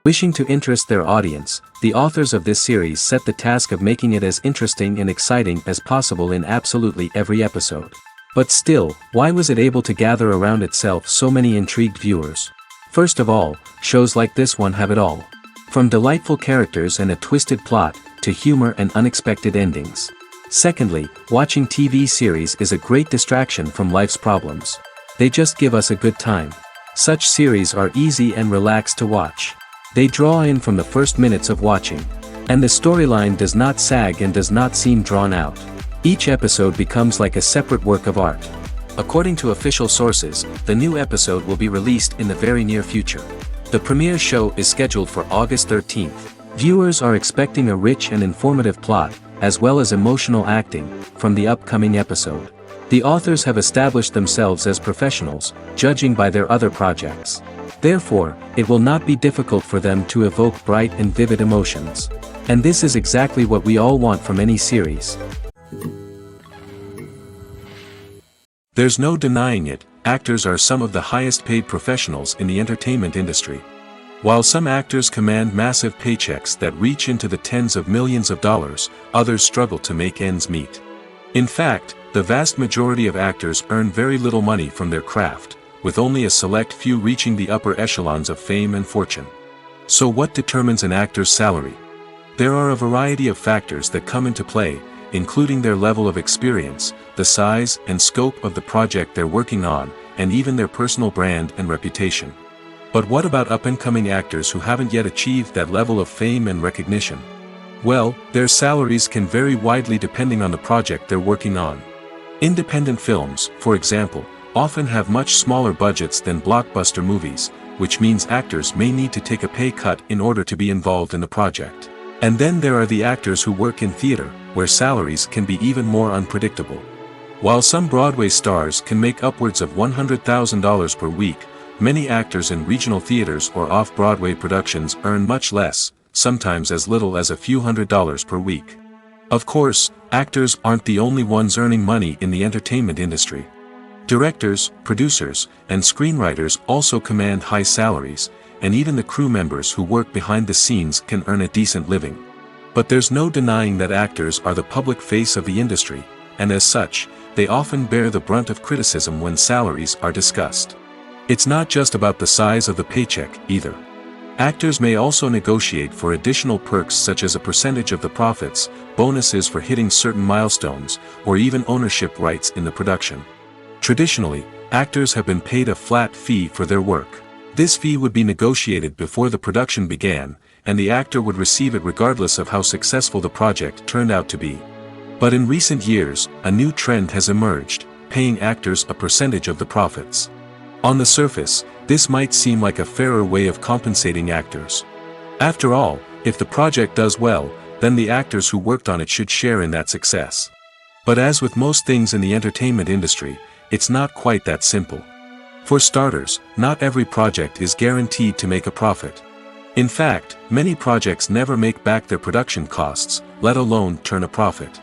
Wishing to interest their audience, the authors of this series set the task of making it as interesting and exciting as possible in absolutely every episode. But still, why was it able to gather around itself so many intrigued viewers? First of all, shows like this one have it all. From delightful characters and a twisted plot, to humor and unexpected endings. Secondly, watching TV series is a great distraction from life's problems. They just give us a good time. Such series are easy and relaxed to watch. They draw in from the first minutes of watching. And the storyline does not sag and does not seem drawn out. Each episode becomes like a separate work of art. According to official sources, the new episode will be released in the very near future. The premiere show is scheduled for August 13th. Viewers are expecting a rich and informative plot, as well as emotional acting, from the upcoming episode. The authors have established themselves as professionals, judging by their other projects. Therefore, it will not be difficult for them to evoke bright and vivid emotions. And this is exactly what we all want from any series. There's no denying it, actors are some of the highest paid professionals in the entertainment industry. While some actors command massive paychecks that reach into the tens of millions of dollars, others struggle to make ends meet. In fact, the vast majority of actors earn very little money from their craft, with only a select few reaching the upper echelons of fame and fortune. So what determines an actor's salary? There are a variety of factors that come into play, including their level of experience, the size and scope of the project they're working on, and even their personal brand and reputation. But what about up-and-coming actors who haven't yet achieved that level of fame and recognition? Well, their salaries can vary widely depending on the project they're working on. Independent films, for example, often have much smaller budgets than blockbuster movies, which means actors may need to take a pay cut in order to be involved in the project. And then there are the actors who work in theater, where salaries can be even more unpredictable. While some Broadway stars can make upwards of $100,000 per week, many actors in regional theaters or off-Broadway productions earn much less, sometimes as little as a few $100s per week. Of course, actors aren't the only ones earning money in the entertainment industry. Directors, producers, and screenwriters also command high salaries, and even the crew members who work behind the scenes can earn a decent living. But there's no denying that actors are the public face of the industry, and as such, they often bear the brunt of criticism when salaries are discussed. It's not just about the size of the paycheck, either. Actors may also negotiate for additional perks such as a percentage of the profits, bonuses for hitting certain milestones, or even ownership rights in the production. Traditionally, actors have been paid a flat fee for their work. This fee would be negotiated before the production began, and the actor would receive it regardless of how successful the project turned out to be. But in recent years, a new trend has emerged, paying actors a percentage of the profits. On the surface, this might seem like a fairer way of compensating actors. After all, if the project does well, then the actors who worked on it should share in that success. But as with most things in the entertainment industry, it's not quite that simple. For starters, not every project is guaranteed to make a profit. In fact, many projects never make back their production costs, let alone turn a profit.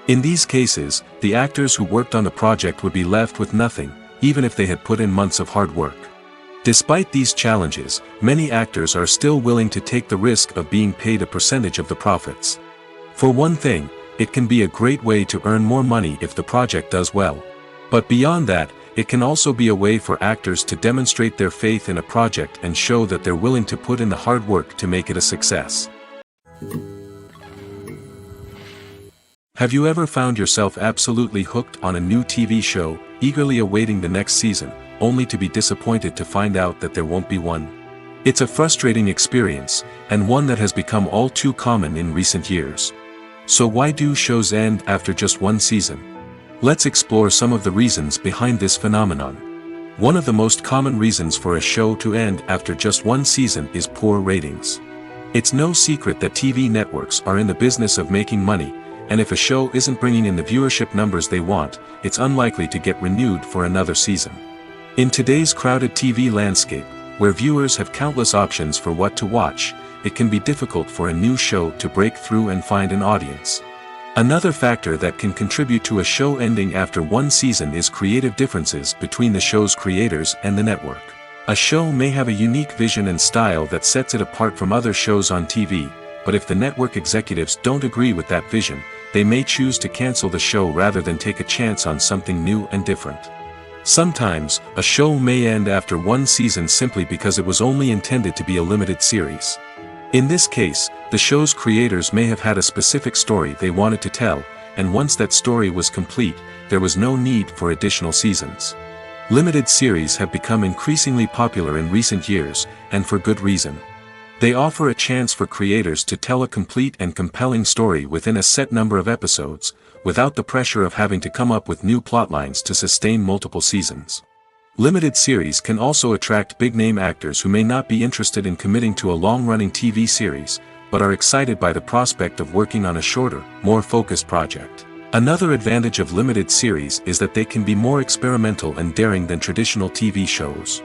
In these cases, the actors who worked on the project would be left with nothing, even if they had put in months of hard work. Despite these challenges, many actors are still willing to take the risk of being paid a percentage of the profits. For one thing, it can be a great way to earn more money if the project does well. But beyond that, it can also be a way for actors to demonstrate their faith in a project and show that they're willing to put in the hard work to make it a success. Have you ever found yourself absolutely hooked on a new TV show, eagerly awaiting the next season, only to be disappointed to find out that there won't be one? It's a frustrating experience, and one that has become all too common in recent years. So why do shows end after just one season? Let's explore some of the reasons behind this phenomenon. One of the most common reasons for a show to end after just one season is poor ratings. It's no secret that TV networks are in the business of making money, and if a show isn't bringing in the viewership numbers they want, it's unlikely to get renewed for another season. In today's crowded TV landscape, where viewers have countless options for what to watch, it can be difficult for a new show to break through and find an audience. Another factor that can contribute to a show ending after one season is creative differences between the show's creators and the network. A show may have a unique vision and style that sets it apart from other shows on TV, but if the network executives don't agree with that vision, they may choose to cancel the show rather than take a chance on something new and different. Sometimes, a show may end after one season simply because it was only intended to be a limited series. In this case, the show's creators may have had a specific story they wanted to tell, and once that story was complete, there was no need for additional seasons. Limited series have become increasingly popular in recent years, and for good reason. They offer a chance for creators to tell a complete and compelling story within a set number of episodes, without the pressure of having to come up with new plotlines to sustain multiple seasons. Limited series can also attract big-name actors who may not be interested in committing to a long-running TV series, but are excited by the prospect of working on a shorter, more focused project. Another advantage of limited series is that they can be more experimental and daring than traditional TV shows.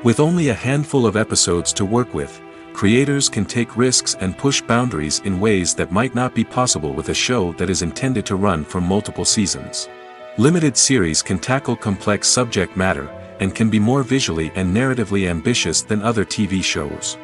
With only a handful of episodes to work with, creators can take risks and push boundaries in ways that might not be possible with a show that is intended to run for multiple seasons. Limited series can tackle complex subject matter, and can be more visually and narratively ambitious than other TV shows.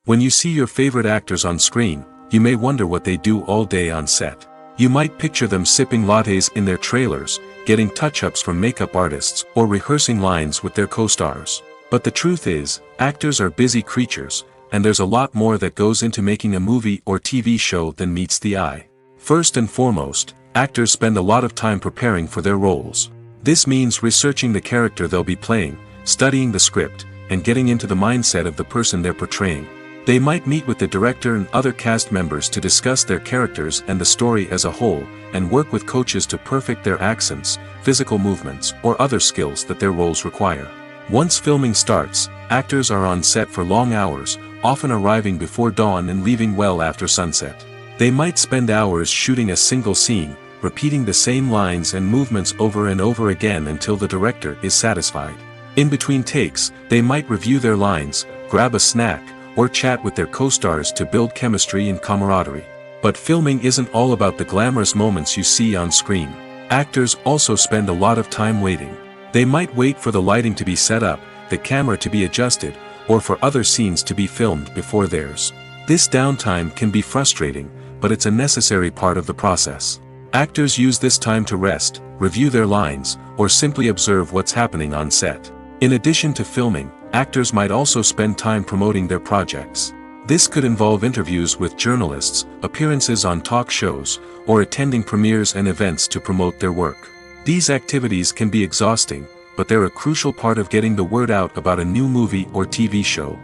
When you see your favorite actors on screen, you may wonder what they do all day on set. You might picture them sipping lattes in their trailers, getting touch-ups from makeup artists, or rehearsing lines with their co-stars. But the truth is, actors are busy creatures, and there's a lot more that goes into making a movie or TV show than meets the eye. First and foremost, actors spend a lot of time preparing for their roles. This means researching the character they'll be playing, studying the script, and getting into the mindset of the person they're portraying. They might meet with the director and other cast members to discuss their characters and the story as a whole, and work with coaches to perfect their accents, physical movements, or other skills that their roles require. Once filming starts, actors are on set for long hours, often arriving before dawn and leaving well after sunset. They might spend hours shooting a single scene, repeating the same lines and movements over and over again until the director is satisfied. In between takes, they might review their lines, grab a snack, or chat with their co-stars to build chemistry and camaraderie. But filming isn't all about the glamorous moments you see on screen. Actors also spend a lot of time waiting. They might wait for the lighting to be set up, the camera to be adjusted, or for other scenes to be filmed before theirs. This downtime can be frustrating, but it's a necessary part of the process. Actors use this time to rest, review their lines, or simply observe what's happening on set. In addition to filming, actors might also spend time promoting their projects. This could involve interviews with journalists, appearances on talk shows, or attending premieres and events to promote their work. These activities can be exhausting, but they're a crucial part of getting the word out about a new movie or TV show.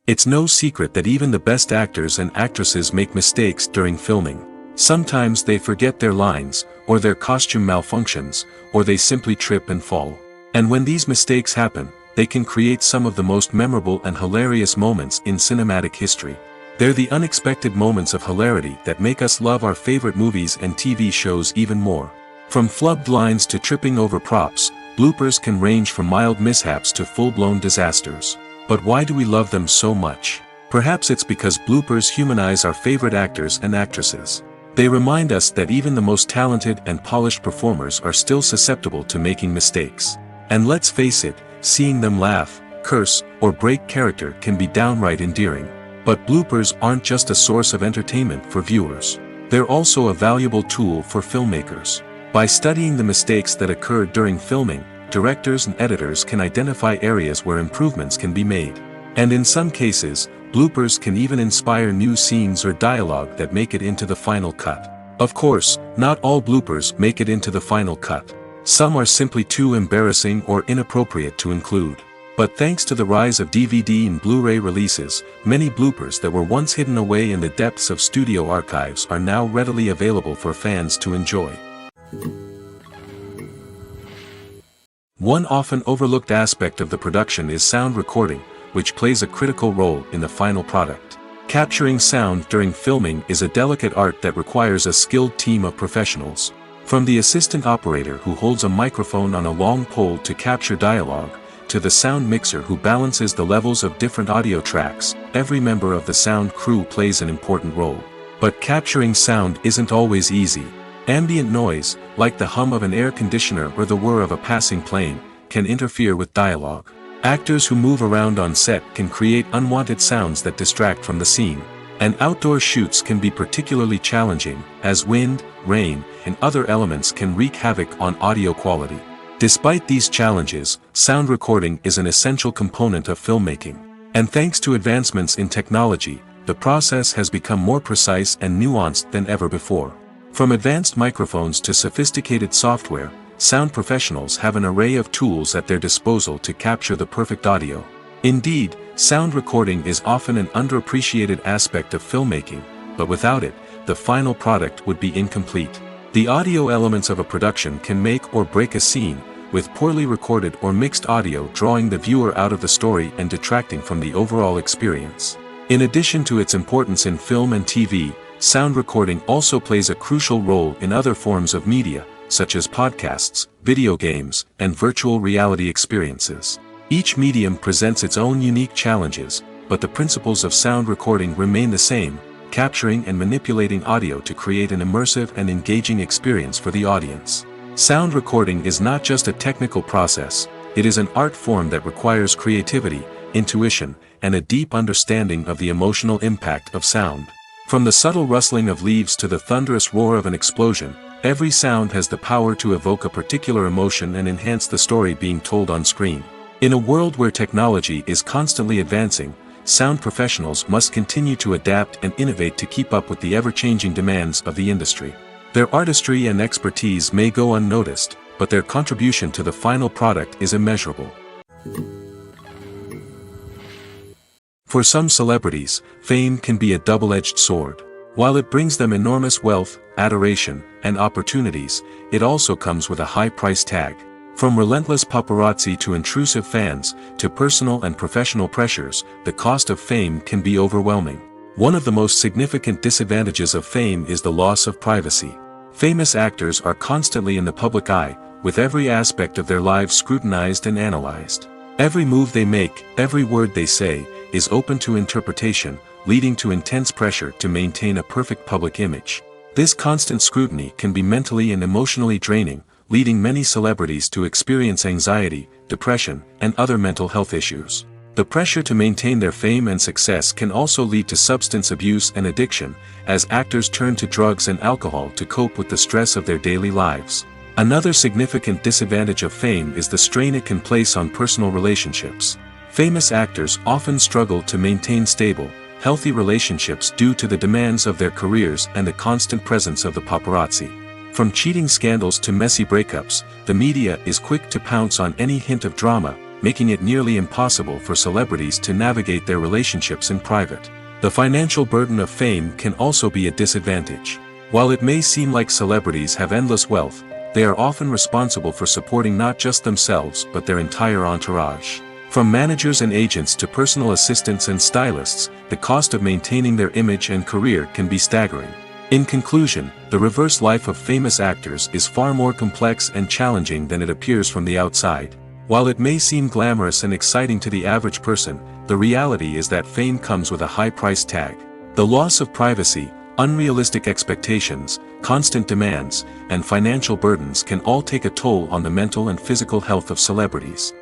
It's no secret that even the best actors and actresses make mistakes during filming. Sometimes they forget their lines, or their costume malfunctions, or they simply trip and fall. And when these mistakes happen, they can create some of the most memorable and hilarious moments in cinematic history. They're the unexpected moments of hilarity that make us love our favorite movies and TV shows even more. From flubbed lines to tripping over props, bloopers can range from mild mishaps to full-blown disasters. But why do we love them so much? Perhaps it's because bloopers humanize our favorite actors and actresses. They remind us that even the most talented and polished performers are still susceptible to making mistakes. And let's face it, seeing them laugh, curse, or break character can be downright endearing. But bloopers aren't just a source of entertainment for viewers. They're also a valuable tool for filmmakers. By studying the mistakes that occurred during filming, directors and editors can identify areas where improvements can be made. And in some cases, bloopers can even inspire new scenes or dialogue that make it into the final cut. Of course, not all bloopers make it into the final cut. Some are simply too embarrassing or inappropriate to include. But thanks to the rise of DVD and Blu-ray releases, many bloopers that were once hidden away in the depths of studio archives are now readily available for fans to enjoy. One often overlooked aspect of the production is sound recording, which plays a critical role in the final product. Capturing sound during filming is a delicate art that requires a skilled team of professionals. From the assistant operator who holds a microphone on a long pole to capture dialogue, to the sound mixer who balances the levels of different audio tracks, every member of the sound crew plays an important role. But capturing sound isn't always easy. Ambient noise, like the hum of an air conditioner or the whir of a passing plane, can interfere with dialogue. Actors who move around on set can create unwanted sounds that distract from the scene. And outdoor shoots can be particularly challenging, as wind, rain, and other elements can wreak havoc on audio quality. Despite these challenges, sound recording is an essential component of filmmaking. And thanks to advancements in technology, the process has become more precise and nuanced than ever before. From advanced microphones to sophisticated software, sound professionals have an array of tools at their disposal to capture the perfect audio. Indeed, sound recording is often an underappreciated aspect of filmmaking, but without it, the final product would be incomplete. The audio elements of a production can make or break a scene, with poorly recorded or mixed audio drawing the viewer out of the story and detracting from the overall experience. In addition to its importance in film and TV, sound recording also plays a crucial role in other forms of media, such as podcasts, video games, and virtual reality experiences. Each medium presents its own unique challenges, but the principles of sound recording remain the same, capturing and manipulating audio to create an immersive and engaging experience for the audience. Sound recording is not just a technical process, it is an art form that requires creativity, intuition, and a deep understanding of the emotional impact of sound. From the subtle rustling of leaves to the thunderous roar of an explosion, every sound has the power to evoke a particular emotion and enhance the story being told on screen. In a world where technology is constantly advancing, sound professionals must continue to adapt and innovate to keep up with the ever-changing demands of the industry. Their artistry and expertise may go unnoticed, but their contribution to the final product is immeasurable. For some celebrities, fame can be a double-edged sword. While it brings them enormous wealth, adoration, and opportunities, it also comes with a high price tag. From relentless paparazzi to intrusive fans, to personal and professional pressures, the cost of fame can be overwhelming. One of the most significant disadvantages of fame is the loss of privacy. Famous actors are constantly in the public eye, with every aspect of their lives scrutinized and analyzed. Every move they make, every word they say, is open to interpretation, leading to intense pressure to maintain a perfect public image. This constant scrutiny can be mentally and emotionally draining, leading many celebrities to experience anxiety, depression, and other mental health issues. The pressure to maintain their fame and success can also lead to substance abuse and addiction, as actors turn to drugs and alcohol to cope with the stress of their daily lives. Another significant disadvantage of fame is the strain it can place on personal relationships. Famous actors often struggle to maintain stable, healthy relationships due to the demands of their careers and the constant presence of the paparazzi. From cheating scandals to messy breakups, the media is quick to pounce on any hint of drama, making it nearly impossible for celebrities to navigate their relationships in private. The financial burden of fame can also be a disadvantage. While it may seem like celebrities have endless wealth, they are often responsible for supporting not just themselves but their entire entourage. From managers and agents to personal assistants and stylists, the cost of maintaining their image and career can be staggering. In conclusion, the reverse life of famous actors is far more complex and challenging than it appears from the outside. While it may seem glamorous and exciting to the average person, the reality is that fame comes with a high price tag. The loss of privacy, unrealistic expectations, constant demands, and financial burdens can all take a toll on the mental and physical health of celebrities.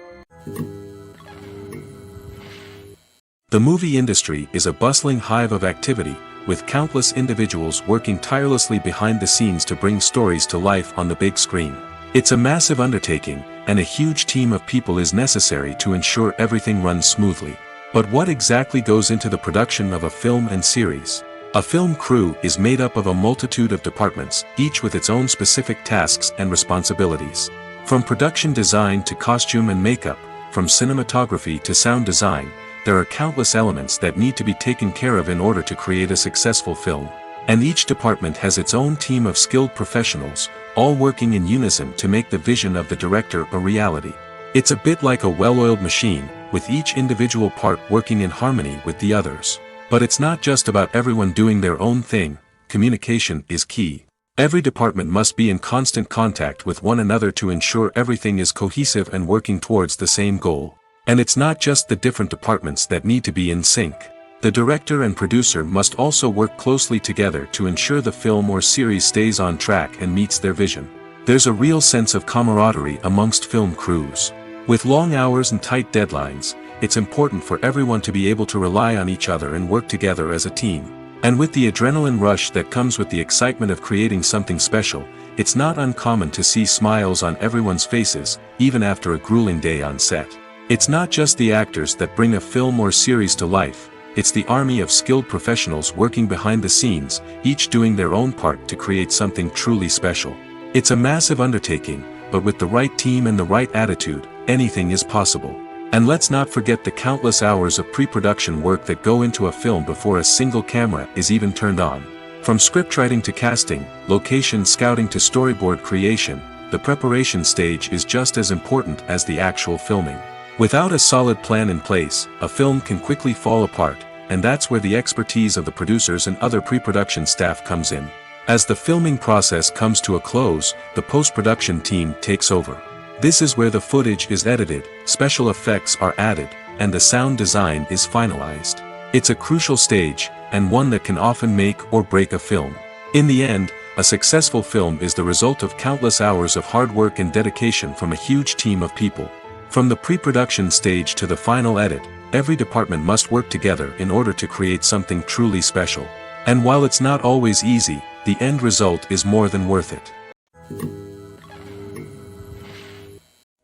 The movie industry is a bustling hive of activity, with countless individuals working tirelessly behind the scenes to bring stories to life on the big screen. It's a massive undertaking, and a huge team of people is necessary to ensure everything runs smoothly. But what exactly goes into the production of a film and series? A film crew is made up of a multitude of departments, each with its own specific tasks and responsibilities. From production design to costume and makeup, from cinematography to sound design, there are countless elements that need to be taken care of in order to create a successful film. And each department has its own team of skilled professionals, all working in unison to make the vision of the director a reality. It's a bit like a well-oiled machine, with each individual part working in harmony with the others. But it's not just about everyone doing their own thing, communication is key. Every department must be in constant contact with one another to ensure everything is cohesive and working towards the same goal. And it's not just the different departments that need to be in sync. The director and producer must also work closely together to ensure the film or series stays on track and meets their vision. There's a real sense of camaraderie amongst film crews. With long hours and tight deadlines, it's important for everyone to be able to rely on each other and work together as a team. And with the adrenaline rush that comes with the excitement of creating something special, it's not uncommon to see smiles on everyone's faces, even after a grueling day on set. It's not just the actors that bring a film or series to life, it's the army of skilled professionals working behind the scenes, each doing their own part to create something truly special. It's a massive undertaking, but with the right team and the right attitude, anything is possible. And let's not forget the countless hours of pre-production work that go into a film before a single camera is even turned on. From scriptwriting to casting, location scouting to storyboard creation, the preparation stage is just as important as the actual filming. Without a solid plan in place, a film can quickly fall apart, and that's where the expertise of the producers and other pre-production staff comes in. As the filming process comes to a close, the post-production team takes over. This is where the footage is edited, special effects are added, and the sound design is finalized. It's a crucial stage, and one that can often make or break a film. In the end, a successful film is the result of countless hours of hard work and dedication from a huge team of people. From the pre-production stage to the final edit, every department must work together in order to create something truly special. And while it's not always easy, the end result is more than worth it.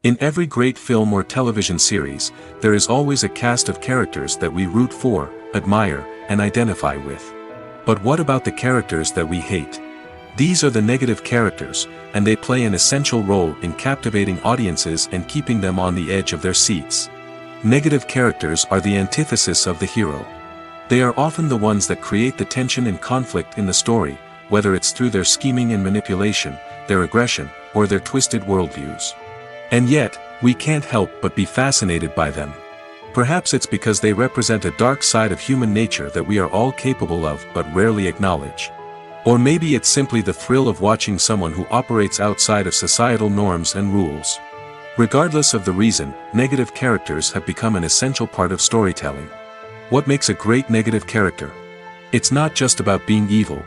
In every great film or television series, there is always a cast of characters that we root for, admire, and identify with. But what about the characters that we hate? These are the negative characters, and they play an essential role in captivating audiences and keeping them on the edge of their seats. Negative characters are the antithesis of the hero. They are often the ones that create the tension and conflict in the story, whether it's through their scheming and manipulation, their aggression, or their twisted worldviews. And yet, we can't help but be fascinated by them. Perhaps it's because they represent a dark side of human nature that we are all capable of but rarely acknowledge. Or maybe it's simply the thrill of watching someone who operates outside of societal norms and rules. Regardless of the reason, negative characters have become an essential part of storytelling. What makes a great negative character? It's not just about being evil.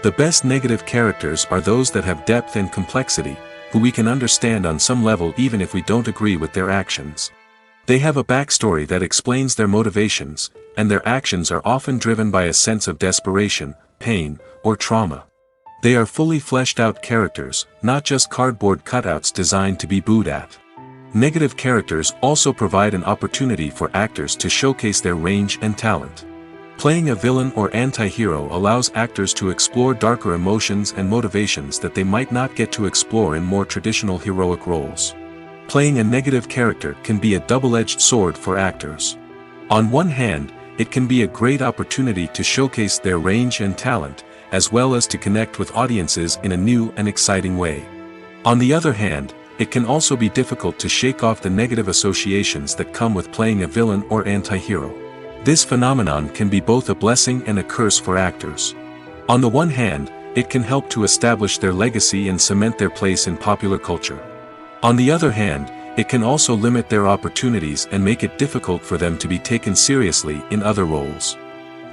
The best negative characters are those that have depth and complexity, who we can understand on some level even if we don't agree with their actions. They have a backstory that explains their motivations, and their actions are often driven by a sense of desperation, pain, or trauma. They are fully fleshed out characters, not just cardboard cutouts designed to be booed at. Negative characters also provide an opportunity for actors to showcase their range and talent. Playing a villain or anti-hero allows actors to explore darker emotions and motivations that they might not get to explore in more traditional heroic roles. Playing a negative character can be a double-edged sword for actors. On one hand, it can be a great opportunity to showcase their range and talent, as well as to connect with audiences in a new and exciting way. On the other hand, it can also be difficult to shake off the negative associations that come with playing a villain or anti-hero. This phenomenon can be both a blessing and a curse for actors. On the one hand, it can help to establish their legacy and cement their place in popular culture. On the other hand, it can also limit their opportunities and make it difficult for them to be taken seriously in other roles.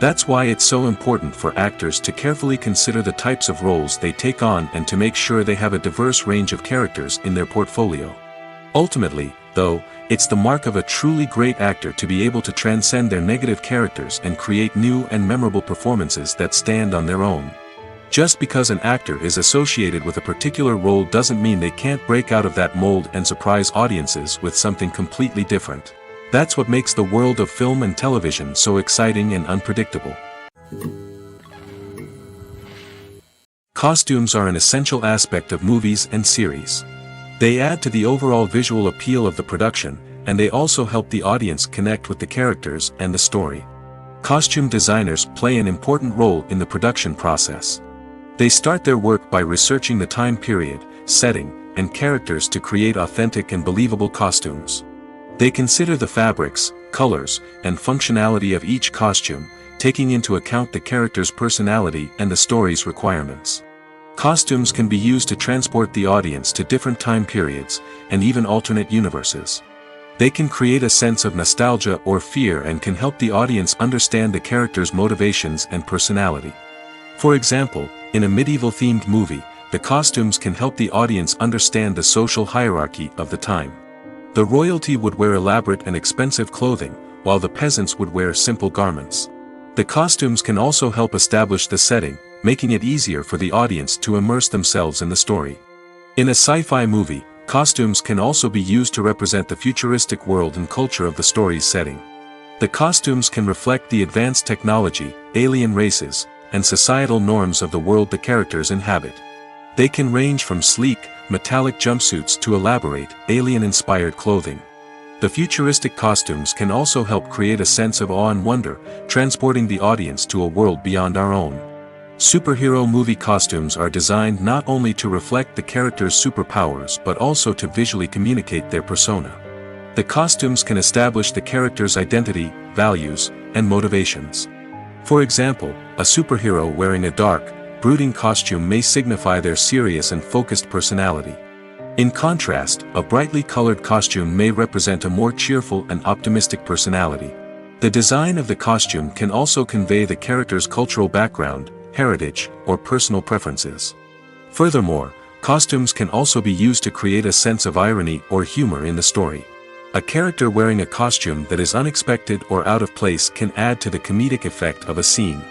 That's why it's so important for actors to carefully consider the types of roles they take on and to make sure they have a diverse range of characters in their portfolio. Ultimately, though, it's the mark of a truly great actor to be able to transcend their negative characters and create new and memorable performances that stand on their own. Just because an actor is associated with a particular role doesn't mean they can't break out of that mold and surprise audiences with something completely different. That's what makes the world of film and television so exciting and unpredictable. Costumes are an essential aspect of movies and series. They add to the overall visual appeal of the production, and they also help the audience connect with the characters and the story. Costume designers play an important role in the production process. They start their work by researching the time period, setting, and characters to create authentic and believable costumes. They consider the fabrics, colors, and functionality of each costume, taking into account the character's personality and the story's requirements. Costumes can be used to transport the audience to different time periods, and even alternate universes. They can create a sense of nostalgia or fear and can help the audience understand the character's motivations and personality. For example, in a medieval-themed movie, the costumes can help the audience understand the social hierarchy of the time. The royalty would wear elaborate and expensive clothing, while the peasants would wear simple garments. The costumes can also help establish the setting, making it easier for the audience to immerse themselves in the story. In a sci-fi movie, costumes can also be used to represent the futuristic world and culture of the story's setting. The costumes can reflect the advanced technology, alien races, and societal norms of the world the characters inhabit. They can range from sleek, metallic jumpsuits to elaborate, alien-inspired clothing. The futuristic costumes can also help create a sense of awe and wonder, transporting the audience to a world beyond our own. Superhero movie costumes are designed not only to reflect the character's superpowers but also to visually communicate their persona. The costumes can establish the character's identity, values, and motivations. For example, a superhero wearing a dark, brooding costume may signify their serious and focused personality. In contrast, a brightly colored costume may represent a more cheerful and optimistic personality. The design of the costume can also convey the character's cultural background, heritage, or personal preferences. Furthermore, costumes can also be used to create a sense of irony or humor in the story. A character wearing a costume that is unexpected or out of place can add to the comedic effect of a scene.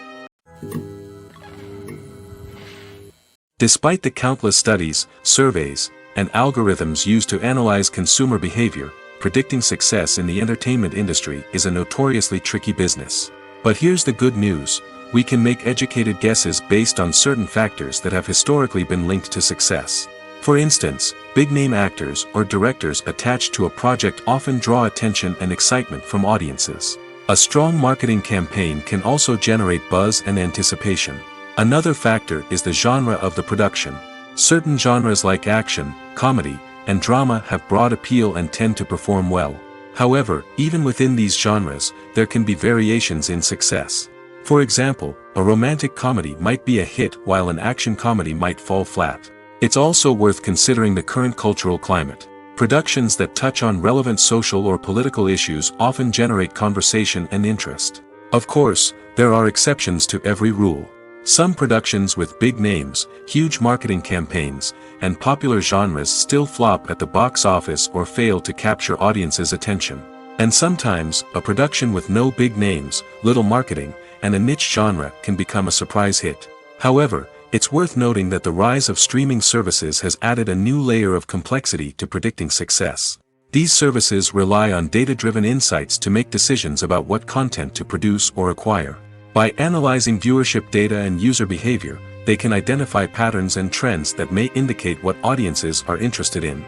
Despite the countless studies, surveys, and algorithms used to analyze consumer behavior, predicting success in the entertainment industry is a notoriously tricky business. But here's the good news: we can make educated guesses based on certain factors that have historically been linked to success. For instance, big-name actors or directors attached to a project often draw attention and excitement from audiences. A strong marketing campaign can also generate buzz and anticipation. Another factor is the genre of the production. Certain genres like action, comedy, and drama have broad appeal and tend to perform well. However, even within these genres, there can be variations in success. For example, a romantic comedy might be a hit while an action comedy might fall flat. It's also worth considering the current cultural climate. Productions that touch on relevant social or political issues often generate conversation and interest. Of course, there are exceptions to every rule. Some productions with big names, huge marketing campaigns, and popular genres still flop at the box office or fail to capture audiences' attention. And sometimes, a production with no big names, little marketing, and a niche genre can become a surprise hit. However, it's worth noting that the rise of streaming services has added a new layer of complexity to predicting success. These services rely on data-driven insights to make decisions about what content to produce or acquire. By analyzing viewership data and user behavior, they can identify patterns and trends that may indicate what audiences are interested in.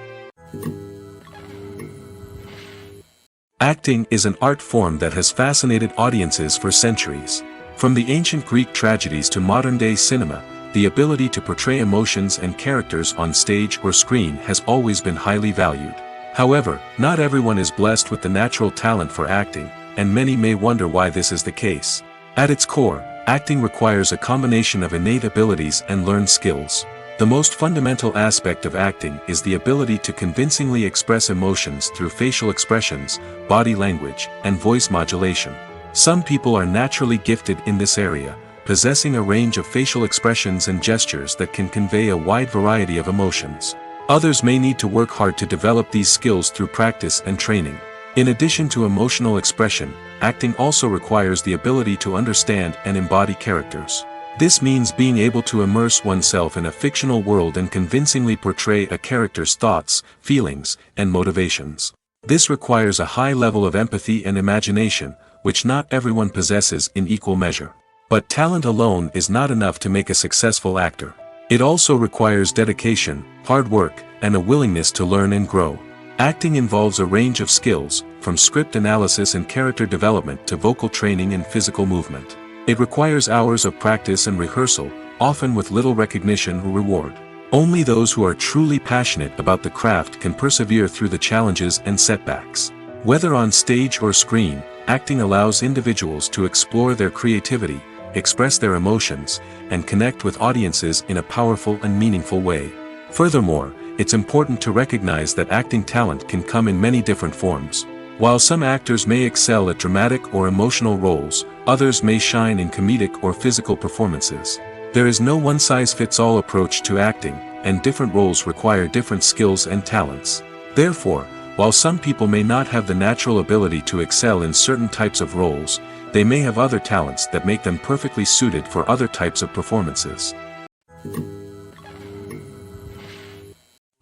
Acting is an art form that has fascinated audiences for centuries. From the ancient Greek tragedies to modern-day cinema, the ability to portray emotions and characters on stage or screen has always been highly valued. However, not everyone is blessed with the natural talent for acting, and many may wonder why this is the case. At its core, acting requires a combination of innate abilities and learned skills. The most fundamental aspect of acting is the ability to convincingly express emotions through facial expressions, body language, and voice modulation. Some people are naturally gifted in this area, possessing a range of facial expressions and gestures that can convey a wide variety of emotions. Others may need to work hard to develop these skills through practice and training. In addition to emotional expression, acting also requires the ability to understand and embody characters. This means being able to immerse oneself in a fictional world and convincingly portray a character's thoughts, feelings, and motivations. This requires a high level of empathy and imagination, which not everyone possesses in equal measure. But talent alone is not enough to make a successful actor. It also requires dedication, hard work, and a willingness to learn and grow. Acting involves a range of skills, from script analysis and character development to vocal training and physical movement. It requires hours of practice and rehearsal, often with little recognition or reward. Only those who are truly passionate about the craft can persevere through the challenges and setbacks. Whether on stage or screen, acting allows individuals to explore their creativity, express their emotions, and connect with audiences in a powerful and meaningful way. Furthermore, it's important to recognize that acting talent can come in many different forms. While some actors may excel at dramatic or emotional roles, others may shine in comedic or physical performances. There is no one-size-fits-all approach to acting, and different roles require different skills and talents. Therefore, while some people may not have the natural ability to excel in certain types of roles, they may have other talents that make them perfectly suited for other types of performances.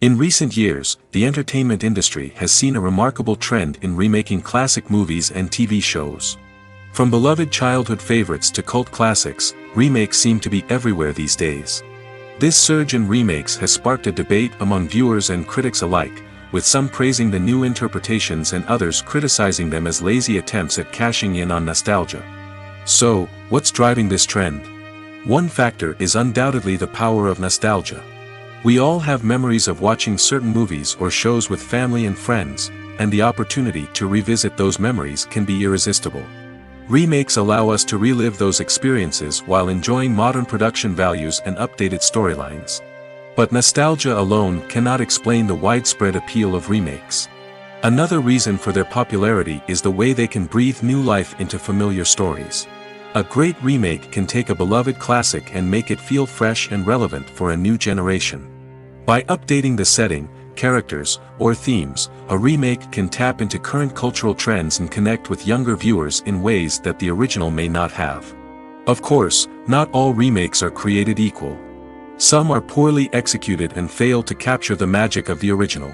In recent years, the entertainment industry has seen a remarkable trend in remaking classic movies and TV shows. From beloved childhood favorites to cult classics, remakes seem to be everywhere these days. This surge in remakes has sparked a debate among viewers and critics alike, with some praising the new interpretations and others criticizing them as lazy attempts at cashing in on nostalgia. So, what's driving this trend? One factor is undoubtedly the power of nostalgia. We all have memories of watching certain movies or shows with family and friends, and the opportunity to revisit those memories can be irresistible. Remakes allow us to relive those experiences while enjoying modern production values and updated storylines. But nostalgia alone cannot explain the widespread appeal of remakes. Another reason for their popularity is the way they can breathe new life into familiar stories. A great remake can take a beloved classic and make it feel fresh and relevant for a new generation. By updating the setting, characters, or themes, a remake can tap into current cultural trends and connect with younger viewers in ways that the original may not have. Of course, not all remakes are created equal. Some are poorly executed and fail to capture the magic of the original.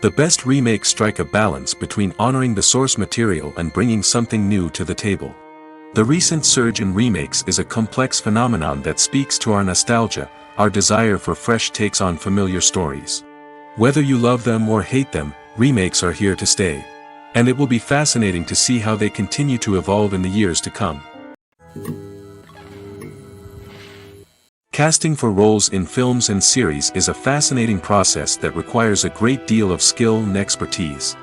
The best remakes strike a balance between honoring the source material and bringing something new to the table. The recent surge in remakes is a complex phenomenon that speaks to our nostalgia, our desire for fresh takes on familiar stories. Whether you love them or hate them, remakes are here to stay. And it will be fascinating to see how they continue to evolve in the years to come. Casting for roles in films and series is a fascinating process that requires a great deal of skill and expertise.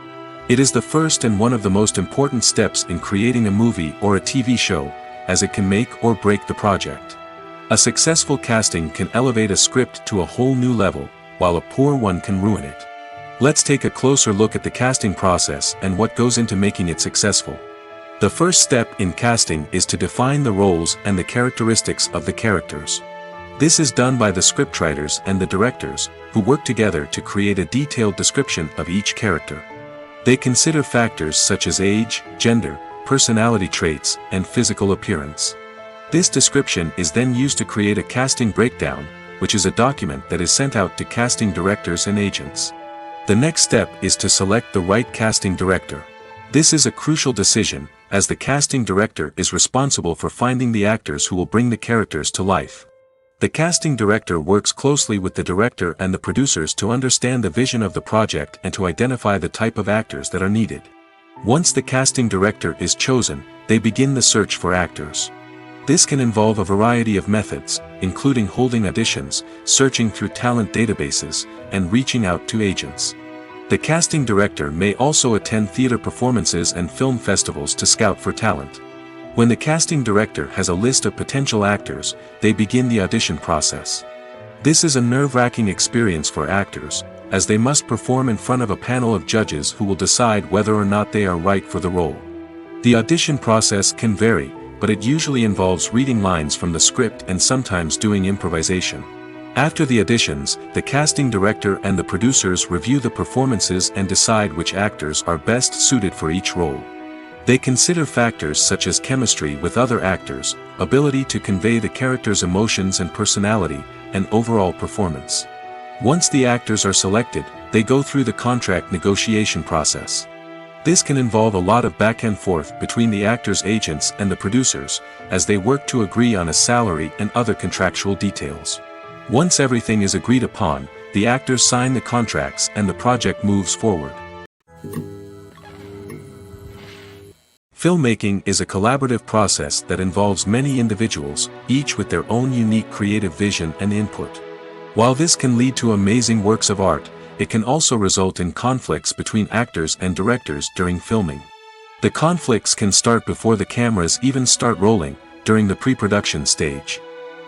It is the first and one of the most important steps in creating a movie or a TV show, as it can make or break the project. A successful casting can elevate a script to a whole new level, while a poor one can ruin it. Let's take a closer look at the casting process and what goes into making it successful. The first step in casting is to define the roles and the characteristics of the characters. This is done by the scriptwriters and the directors, who work together to create a detailed description of each character. They consider factors such as age, gender, personality traits, and physical appearance. This description is then used to create a casting breakdown, which is a document that is sent out to casting directors and agents. The next step is to select the right casting director. This is a crucial decision, as the casting director is responsible for finding the actors who will bring the characters to life. The casting director works closely with the director and the producers to understand the vision of the project and to identify the type of actors that are needed. Once the casting director is chosen, they begin the search for actors. This can involve a variety of methods, including holding auditions, searching through talent databases, and reaching out to agents. The casting director may also attend theater performances and film festivals to scout for talent. When the casting director has a list of potential actors, they begin the audition process. This is a nerve-wracking experience for actors, as they must perform in front of a panel of judges who will decide whether or not they are right for the role. The audition process can vary, but it usually involves reading lines from the script and sometimes doing improvisation. After the auditions, the casting director and the producers review the performances and decide which actors are best suited for each role. They consider factors such as chemistry with other actors, ability to convey the character's emotions and personality, and overall performance. Once the actors are selected, they go through the contract negotiation process. This can involve a lot of back and forth between the actors' agents and the producers, as they work to agree on a salary and other contractual details. Once everything is agreed upon, the actors sign the contracts and the project moves forward. Filmmaking is a collaborative process that involves many individuals, each with their own unique creative vision and input. While this can lead to amazing works of art, it can also result in conflicts between actors and directors during filming. The conflicts can start before the cameras even start rolling, during the pre-production stage.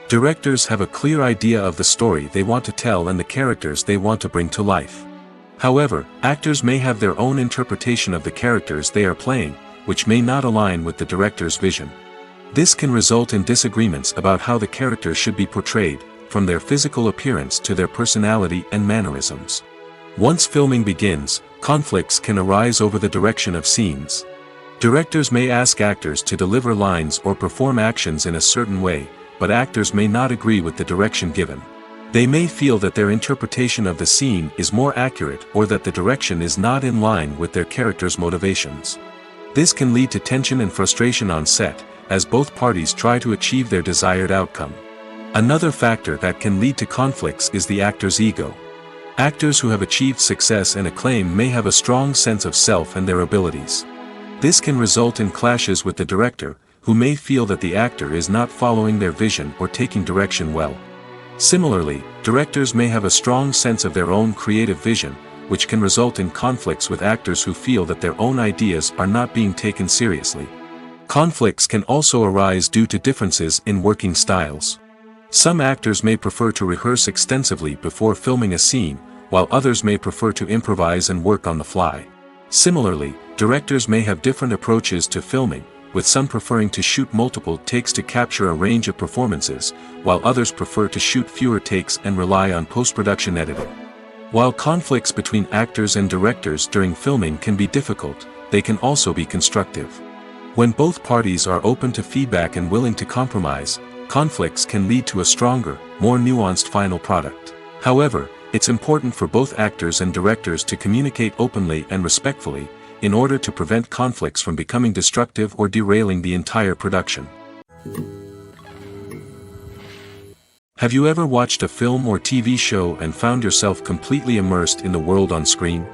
Directors have a clear idea of the story they want to tell and the characters they want to bring to life. However, actors may have their own interpretation of the characters they are playing, which may not align with the director's vision. This can result in disagreements about how the character should be portrayed, from their physical appearance to their personality and mannerisms. Once filming begins, conflicts can arise over the direction of scenes. Directors may ask actors to deliver lines or perform actions in a certain way, but actors may not agree with the direction given. They may feel that their interpretation of the scene is more accurate or that the direction is not in line with their character's motivations. This can lead to tension and frustration on set, as both parties try to achieve their desired outcome. Another factor that can lead to conflicts is the actor's ego. Actors who have achieved success and acclaim may have a strong sense of self and their abilities. This can result in clashes with the director, who may feel that the actor is not following their vision or taking direction well. Similarly, directors may have a strong sense of their own creative vision, which can result in conflicts with actors who feel that their own ideas are not being taken seriously. Conflicts can also arise due to differences in working styles. Some actors may prefer to rehearse extensively before filming a scene, while others may prefer to improvise and work on the fly. Similarly, directors may have different approaches to filming, with some preferring to shoot multiple takes to capture a range of performances, while others prefer to shoot fewer takes and rely on post-production editing. While conflicts between actors and directors during filming can be difficult, they can also be constructive. When both parties are open to feedback and willing to compromise, conflicts can lead to a stronger, more nuanced final product. However, it's important for both actors and directors to communicate openly and respectfully, in order to prevent conflicts from becoming destructive or derailing the entire production. Have you ever watched a film or TV show and found yourself completely immersed in the world on screen?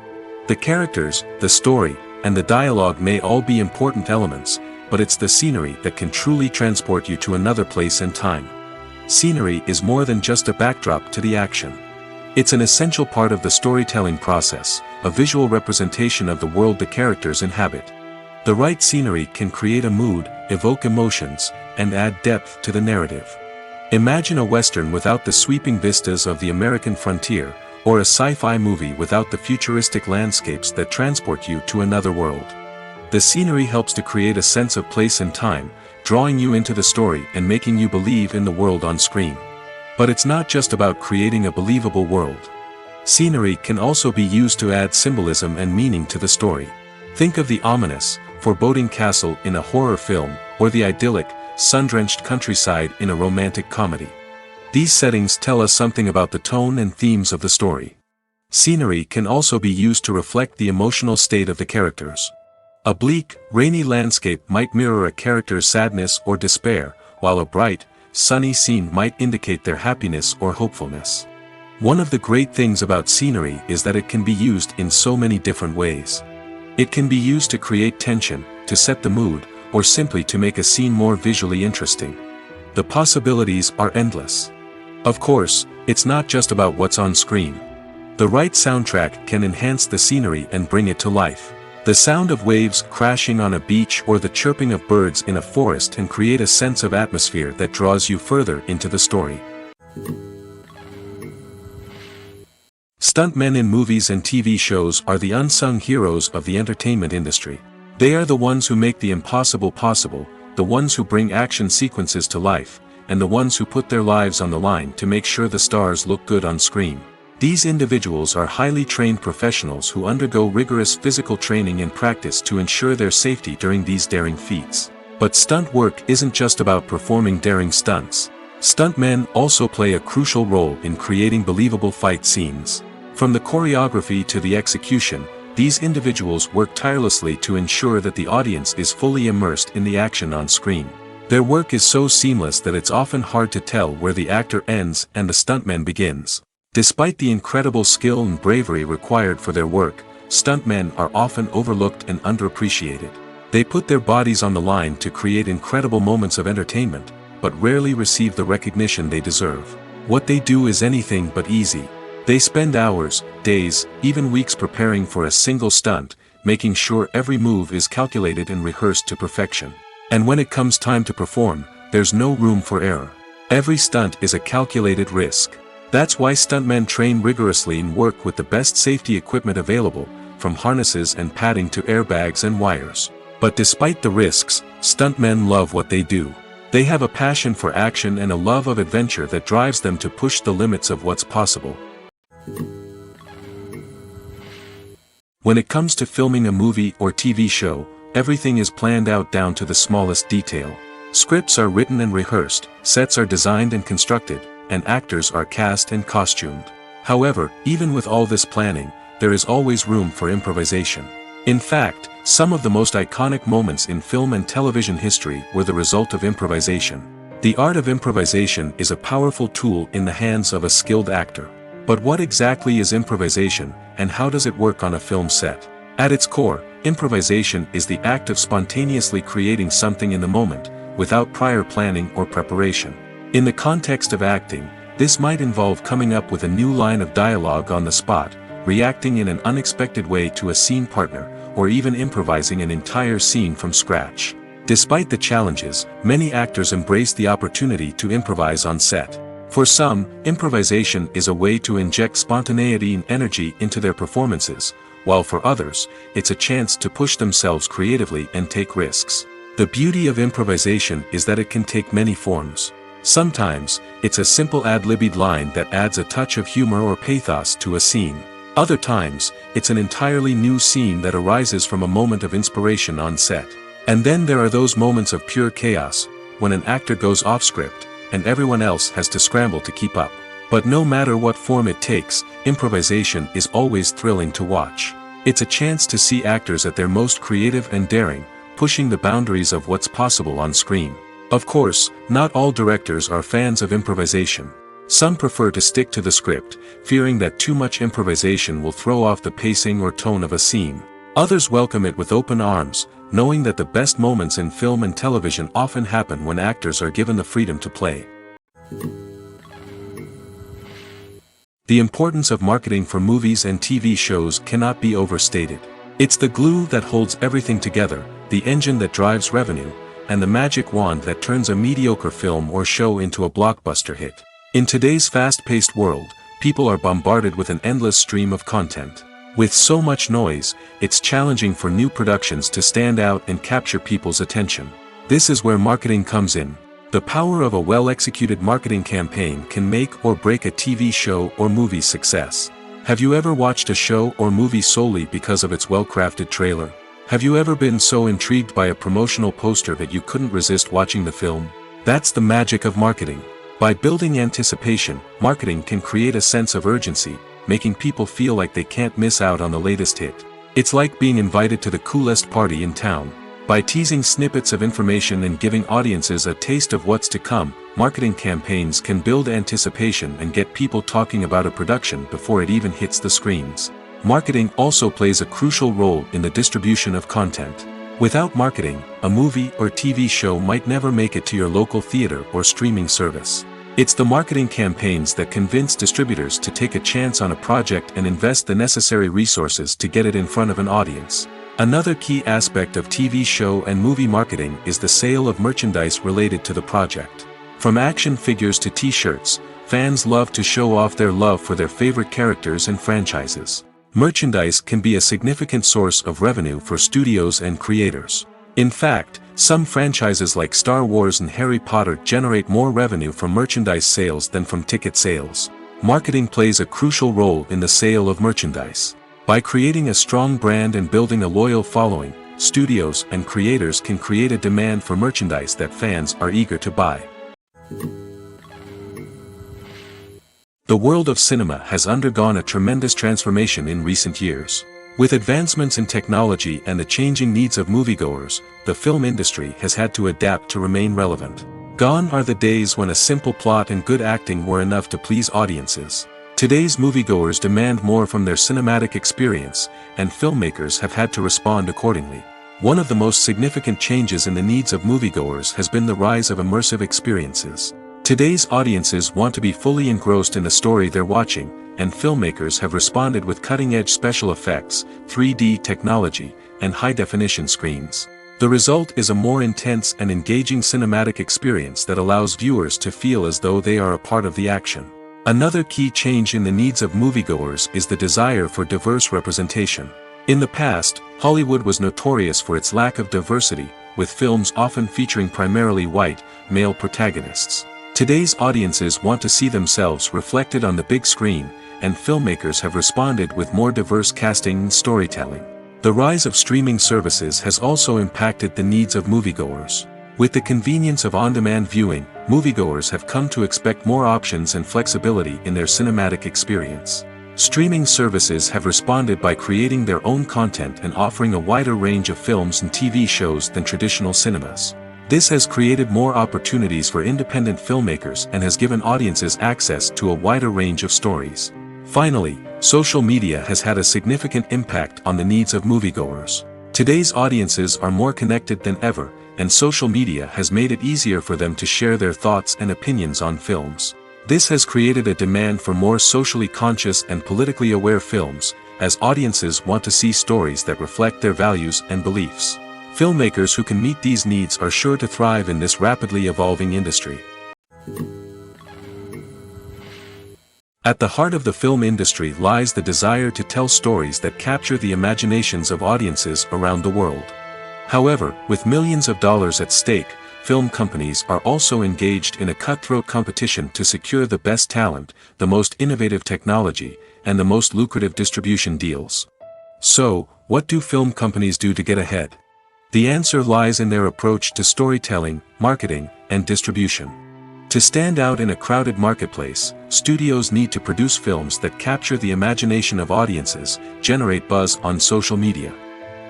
The characters, the story, and the dialogue may all be important elements, but it's the scenery that can truly transport you to another place and time. Scenery is more than just a backdrop to the action. It's an essential part of the storytelling process, a visual representation of the world the characters inhabit. The right scenery can create a mood, evoke emotions, and add depth to the narrative. Imagine a Western without the sweeping vistas of the American frontier, or a sci-fi movie without the futuristic landscapes that transport you to another world. The scenery helps to create a sense of place and time, drawing you into the story and making you believe in the world on screen. But it's not just about creating a believable world. Scenery can also be used to add symbolism and meaning to the story. Think of the ominous, foreboding castle in a horror film, or the idyllic, sun-drenched countryside in a romantic comedy. These settings tell us something about the tone and themes of the story. Scenery can also be used to reflect the emotional state of the characters. A bleak, rainy landscape might mirror a character's sadness or despair, while a bright, sunny scene might indicate their happiness or hopefulness. One of the great things about scenery is that it can be used in so many different ways. It can be used to create tension, to set the mood, or simply to make a scene more visually interesting. The possibilities are endless. Of course, it's not just about what's on screen. The right soundtrack can enhance the scenery and bring it to life. The sound of waves crashing on a beach or the chirping of birds in a forest can create a sense of atmosphere that draws you further into the story. Stuntmen in movies and TV shows are the unsung heroes of the entertainment industry. They are the ones who make the impossible possible, the ones who bring action sequences to life, and the ones who put their lives on the line to make sure the stars look good on screen. These individuals are highly trained professionals who undergo rigorous physical training and practice to ensure their safety during these daring feats. But stunt work isn't just about performing daring stunts. Stuntmen also play a crucial role in creating believable fight scenes. From the choreography to the execution, these individuals work tirelessly to ensure that the audience is fully immersed in the action on screen. Their work is so seamless that it's often hard to tell where the actor ends and the stuntman begins. Despite the incredible skill and bravery required for their work, stuntmen are often overlooked and underappreciated. They put their bodies on the line to create incredible moments of entertainment, but rarely receive the recognition they deserve. What they do is anything but easy. They spend hours, days, even weeks preparing for a single stunt, making sure every move is calculated and rehearsed to perfection. And when it comes time to perform, there's no room for error. Every stunt is a calculated risk. That's why stuntmen train rigorously and work with the best safety equipment available, from harnesses and padding to airbags and wires. But despite the risks, stuntmen love what they do. They have a passion for action and a love of adventure that drives them to push the limits of what's possible. When it comes to filming a movie or TV show, everything is planned out down to the smallest detail. Scripts are written and rehearsed, sets are designed and constructed, and actors are cast and costumed. However, even with all this planning, there is always room for improvisation. In fact, some of the most iconic moments in film and television history were the result of improvisation. The art of improvisation is a powerful tool in the hands of a skilled actor. But what exactly is improvisation, and how does it work on a film set? At its core, improvisation is the act of spontaneously creating something in the moment, without prior planning or preparation. In the context of acting, this might involve coming up with a new line of dialogue on the spot, reacting in an unexpected way to a scene partner, or even improvising an entire scene from scratch. Despite the challenges, many actors embrace the opportunity to improvise on set. For some, improvisation is a way to inject spontaneity and energy into their performances, while for others, it's a chance to push themselves creatively and take risks. The beauty of improvisation is that it can take many forms. Sometimes, it's a simple ad-libbed line that adds a touch of humor or pathos to a scene. Other times, it's an entirely new scene that arises from a moment of inspiration on set. And then there are those moments of pure chaos, when an actor goes off script, and everyone else has to scramble to keep up. But no matter what form it takes, improvisation is always thrilling to watch. It's a chance to see actors at their most creative and daring, pushing the boundaries of what's possible on screen. Of course, not all directors are fans of improvisation. Some prefer to stick to the script, fearing that too much improvisation will throw off the pacing or tone of a scene. Others welcome it with open arms, knowing that the best moments in film and television often happen when actors are given the freedom to play. The importance of marketing for movies and TV shows cannot be overstated. It's the glue that holds everything together, the engine that drives revenue, and the magic wand that turns a mediocre film or show into a blockbuster hit. In today's fast-paced world, people are bombarded with an endless stream of content. With so much noise, it's challenging for new productions to stand out and capture people's attention. This is where marketing comes in. The power of a well-executed marketing campaign can make or break a TV show or movie's success. Have you ever watched a show or movie solely because of its well-crafted trailer? Have you ever been so intrigued by a promotional poster that you couldn't resist watching the film? That's the magic of marketing. By building anticipation, marketing can create a sense of urgency, making people feel like they can't miss out on the latest hit. It's like being invited to the coolest party in town. By teasing snippets of information and giving audiences a taste of what's to come, marketing campaigns can build anticipation and get people talking about a production before it even hits the screens. Marketing also plays a crucial role in the distribution of content. Without marketing, a movie or TV show might never make it to your local theater or streaming service. It's the marketing campaigns that convince distributors to take a chance on a project and invest the necessary resources to get it in front of an audience. Another key aspect of TV show and movie marketing is the sale of merchandise related to the project. From action figures to t-shirts, fans love to show off their love for their favorite characters and franchises. Merchandise can be a significant source of revenue for studios and creators. In fact, some franchises like Star Wars and Harry Potter generate more revenue from merchandise sales than from ticket sales. Marketing plays a crucial role in the sale of merchandise. By creating a strong brand and building a loyal following, studios and creators can create a demand for merchandise that fans are eager to buy. The world of cinema has undergone a tremendous transformation in recent years. With advancements in technology and the changing needs of moviegoers, the film industry has had to adapt to remain relevant. Gone are the days when a simple plot and good acting were enough to please audiences. Today's moviegoers demand more from their cinematic experience, and filmmakers have had to respond accordingly. One of the most significant changes in the needs of moviegoers has been the rise of immersive experiences. Today's audiences want to be fully engrossed in the story they're watching, and filmmakers have responded with cutting-edge special effects, 3D technology, and high-definition screens. The result is a more intense and engaging cinematic experience that allows viewers to feel as though they are a part of the action. Another key change in the needs of moviegoers is the desire for diverse representation. In the past, Hollywood was notorious for its lack of diversity, with films often featuring primarily white, male protagonists. Today's audiences want to see themselves reflected on the big screen, and filmmakers have responded with more diverse casting and storytelling. The rise of streaming services has also impacted the needs of moviegoers. With the convenience of on-demand viewing, moviegoers have come to expect more options and flexibility in their cinematic experience. Streaming services have responded by creating their own content and offering a wider range of films and TV shows than traditional cinemas. This has created more opportunities for independent filmmakers and has given audiences access to a wider range of stories. Finally, social media has had a significant impact on the needs of moviegoers. Today's audiences are more connected than ever, and social media has made it easier for them to share their thoughts and opinions on films. This has created a demand for more socially conscious and politically aware films, as audiences want to see stories that reflect their values and beliefs. Filmmakers who can meet these needs are sure to thrive in this rapidly evolving industry. At the heart of the film industry lies the desire to tell stories that capture the imaginations of audiences around the world. However, with millions of dollars at stake, film companies are also engaged in a cutthroat competition to secure the best talent, the most innovative technology, and the most lucrative distribution deals. So, what do film companies do to get ahead? The answer lies in their approach to storytelling, marketing, and distribution. To stand out in a crowded marketplace, studios need to produce films that capture the imagination of audiences, generate buzz on social media.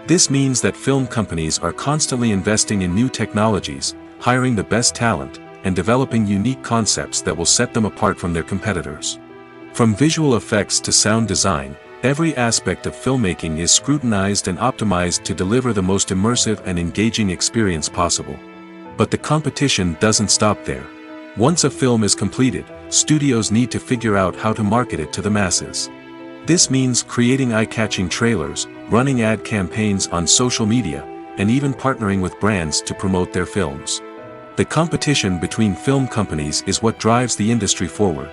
This means that film companies are constantly investing in new technologies, hiring the best talent, and developing unique concepts that will set them apart from their competitors. From visual effects to sound design, every aspect of filmmaking is scrutinized and optimized to deliver the most immersive and engaging experience possible. But the competition doesn't stop there. Once a film is completed, studios need to figure out how to market it to the masses. This means creating eye-catching trailers, running ad campaigns on social media, and even partnering with brands to promote their films. The competition between film companies is what drives the industry forward.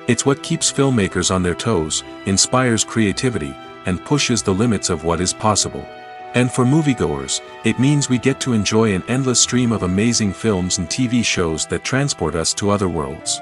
It's what keeps filmmakers on their toes, inspires creativity, and pushes the limits of what is possible. And for moviegoers, it means we get to enjoy an endless stream of amazing films and TV shows that transport us to other worlds.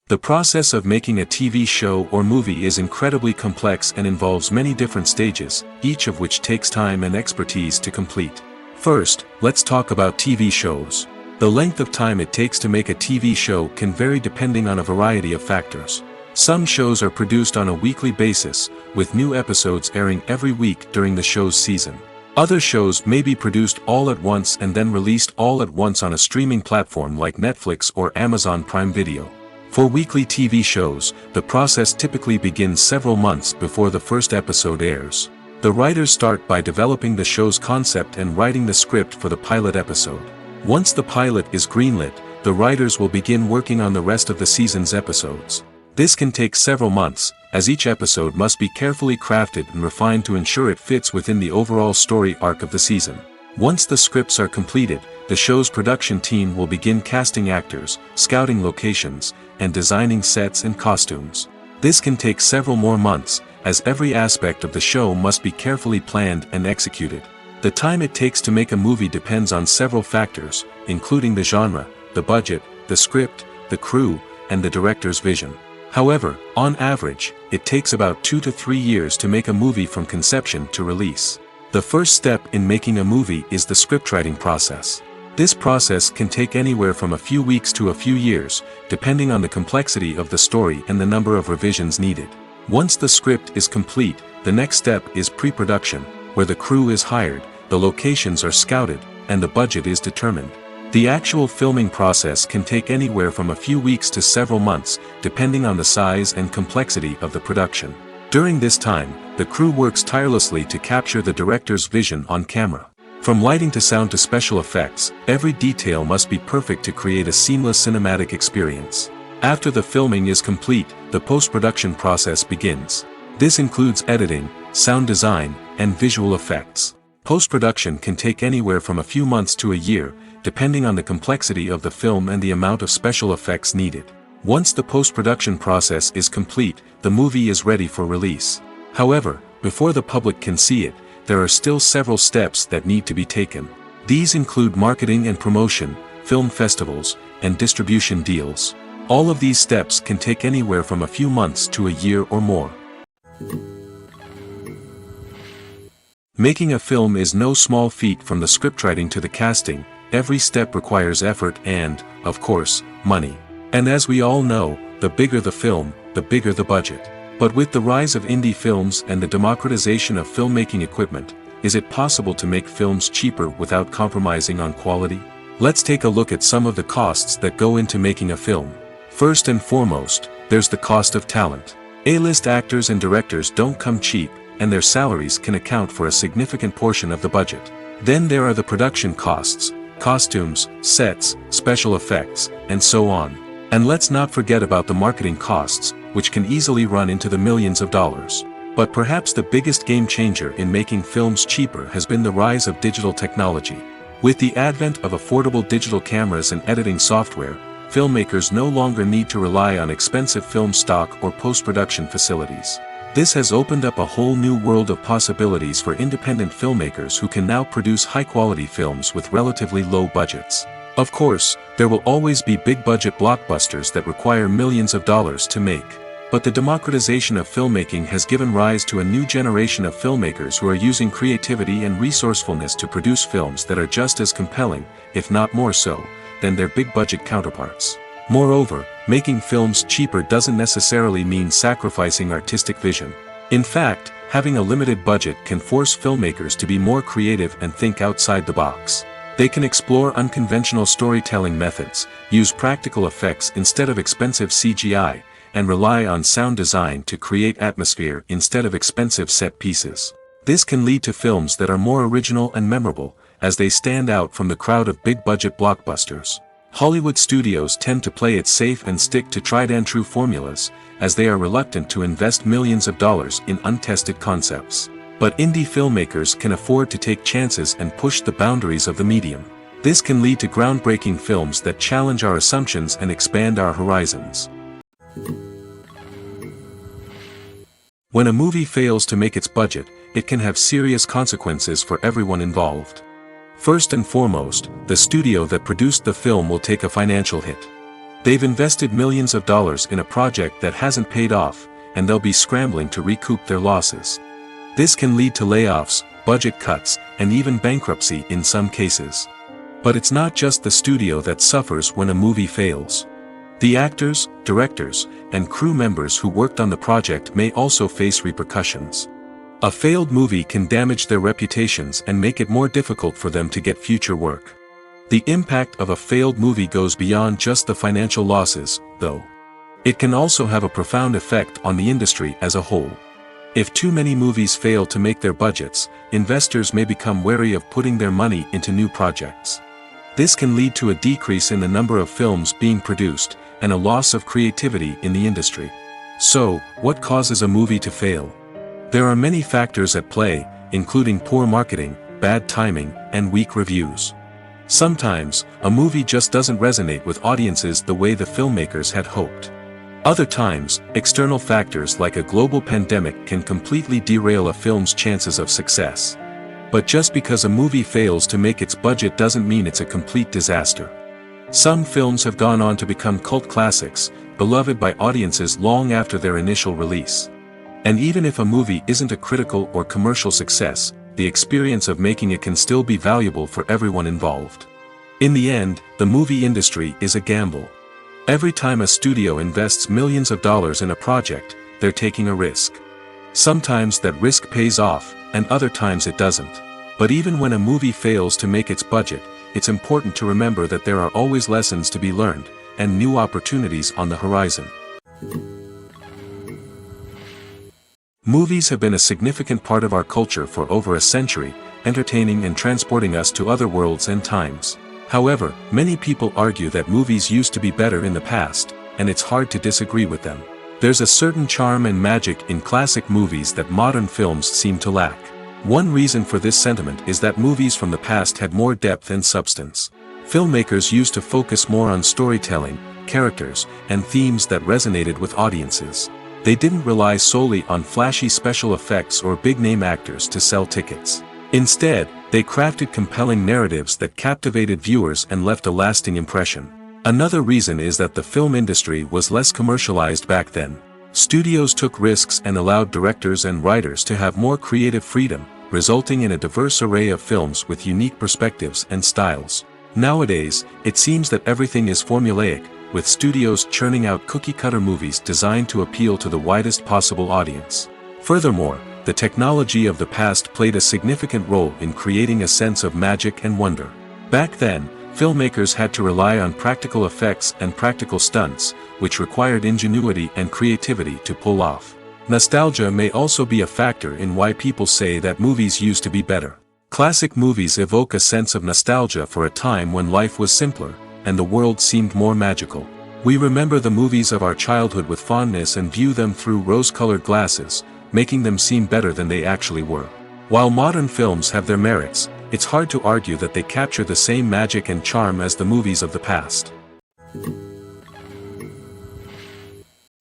The process of making a TV show or movie is incredibly complex and involves many different stages, each of which takes time and expertise to complete. First, let's talk about TV shows. The length of time it takes to make a TV show can vary depending on a variety of factors. Some shows are produced on a weekly basis, with new episodes airing every week during the show's season. Other shows may be produced all at once and then released all at once on a streaming platform like Netflix or Amazon Prime Video. For weekly TV shows, the process typically begins several months before the first episode airs. The writers start by developing the show's concept and writing the script for the pilot episode. Once the pilot is greenlit, the writers will begin working on the rest of the season's episodes. This can take several months, as each episode must be carefully crafted and refined to ensure it fits within the overall story arc of the season. Once the scripts are completed, the show's production team will begin casting actors, scouting locations, and designing sets and costumes. This can take several more months, as every aspect of the show must be carefully planned and executed. The time it takes to make a movie depends on several factors, including the genre, the budget, the script, the crew, and the director's vision. However, on average, it takes about 2 to 3 years to make a movie from conception to release. The first step in making a movie is the scriptwriting process. This process can take anywhere from a few weeks to a few years, depending on the complexity of the story and the number of revisions needed. Once the script is complete, the next step is pre-production, where the crew is hired, the locations are scouted, and the budget is determined. The actual filming process can take anywhere from a few weeks to several months, depending on the size and complexity of the production. During this time, the crew works tirelessly to capture the director's vision on camera. From lighting to sound to special effects, every detail must be perfect to create a seamless cinematic experience. After the filming is complete, the post-production process begins. This includes editing, sound design, and visual effects. Post-production can take anywhere from a few months to a year, depending on the complexity of the film and the amount of special effects needed. Once the post-production process is complete, the movie is ready for release. However, before the public can see it, there are still several steps that need to be taken. These include marketing and promotion, film festivals, and distribution deals. All of these steps can take anywhere from a few months to a year or more. Making a film is no small feat. From the scriptwriting to the casting, every step requires effort and, of course, money. And as we all know, the bigger the film, the bigger the budget. But with the rise of indie films and the democratization of filmmaking equipment, is it possible to make films cheaper without compromising on quality? Let's take a look at some of the costs that go into making a film. First and foremost, there's the cost of talent. A-list actors and directors don't come cheap, and their salaries can account for a significant portion of the budget. Then there are the production costs, costumes, sets, special effects, and so on. And let's not forget about the marketing costs, which can easily run into the millions of dollars. But perhaps the biggest game changer in making films cheaper has been the rise of digital technology. With the advent of affordable digital cameras and editing software, filmmakers no longer need to rely on expensive film stock or post-production facilities. This has opened up a whole new world of possibilities for independent filmmakers who can now produce high-quality films with relatively low budgets. Of course, there will always be big-budget blockbusters that require millions of dollars to make. But the democratization of filmmaking has given rise to a new generation of filmmakers who are using creativity and resourcefulness to produce films that are just as compelling, if not more so, than their big-budget counterparts. Moreover, making films cheaper doesn't necessarily mean sacrificing artistic vision. In fact, having a limited budget can force filmmakers to be more creative and think outside the box. They can explore unconventional storytelling methods, use practical effects instead of expensive CGI, and rely on sound design to create atmosphere instead of expensive set pieces. This can lead to films that are more original and memorable, as they stand out from the crowd of big-budget blockbusters. Hollywood studios tend to play it safe and stick to tried-and-true formulas, as they are reluctant to invest millions of dollars in untested concepts. But indie filmmakers can afford to take chances and push the boundaries of the medium. This can lead to groundbreaking films that challenge our assumptions and expand our horizons. When a movie fails to make its budget, it can have serious consequences for everyone involved. First and foremost, the studio that produced the film will take a financial hit. They've invested millions of dollars in a project that hasn't paid off, and they'll be scrambling to recoup their losses. This can lead to layoffs, budget cuts, and even bankruptcy in some cases. But it's not just the studio that suffers when a movie fails. The actors, directors, and crew members who worked on the project may also face repercussions. A failed movie can damage their reputations and make it more difficult for them to get future work. The impact of a failed movie goes beyond just the financial losses, though. It can also have a profound effect on the industry as a whole. If too many movies fail to make their budgets, investors may become wary of putting their money into new projects. This can lead to a decrease in the number of films being produced, and a loss of creativity in the industry. So, what causes a movie to fail? There are many factors at play, including poor marketing, bad timing, and weak reviews. Sometimes, a movie just doesn't resonate with audiences the way the filmmakers had hoped. Other times, external factors like a global pandemic can completely derail a film's chances of success. But just because a movie fails to make its budget doesn't mean it's a complete disaster. Some films have gone on to become cult classics, beloved by audiences long after their initial release. And even if a movie isn't a critical or commercial success, the experience of making it can still be valuable for everyone involved. In the end, the movie industry is a gamble. Every time a studio invests millions of dollars in a project, they're taking a risk. Sometimes that risk pays off, and other times it doesn't. But even when a movie fails to make its budget, it's important to remember that there are always lessons to be learned, and new opportunities on the horizon. Movies have been a significant part of our culture for over a century, entertaining and transporting us to other worlds and times. However, many people argue that movies used to be better in the past, and it's hard to disagree with them. There's a certain charm and magic in classic movies that modern films seem to lack. One reason for this sentiment is that movies from the past had more depth and substance. Filmmakers used to focus more on storytelling, characters, and themes that resonated with audiences. They didn't rely solely on flashy special effects or big-name actors to sell tickets. Instead, they crafted compelling narratives that captivated viewers and left a lasting impression. Another reason is that the film industry was less commercialized back then. Studios took risks and allowed directors and writers to have more creative freedom, resulting in a diverse array of films with unique perspectives and styles. Nowadays, it seems that everything is formulaic, with studios churning out cookie-cutter movies designed to appeal to the widest possible audience. Furthermore, the technology of the past played a significant role in creating a sense of magic and wonder. Back then, filmmakers had to rely on practical effects and practical stunts, which required ingenuity and creativity to pull off. Nostalgia may also be a factor in why people say that movies used to be better. Classic movies evoke a sense of nostalgia for a time when life was simpler, and the world seemed more magical. We remember the movies of our childhood with fondness and view them through rose-colored glasses, making them seem better than they actually were. While modern films have their merits, it's hard to argue that they capture the same magic and charm as the movies of the past.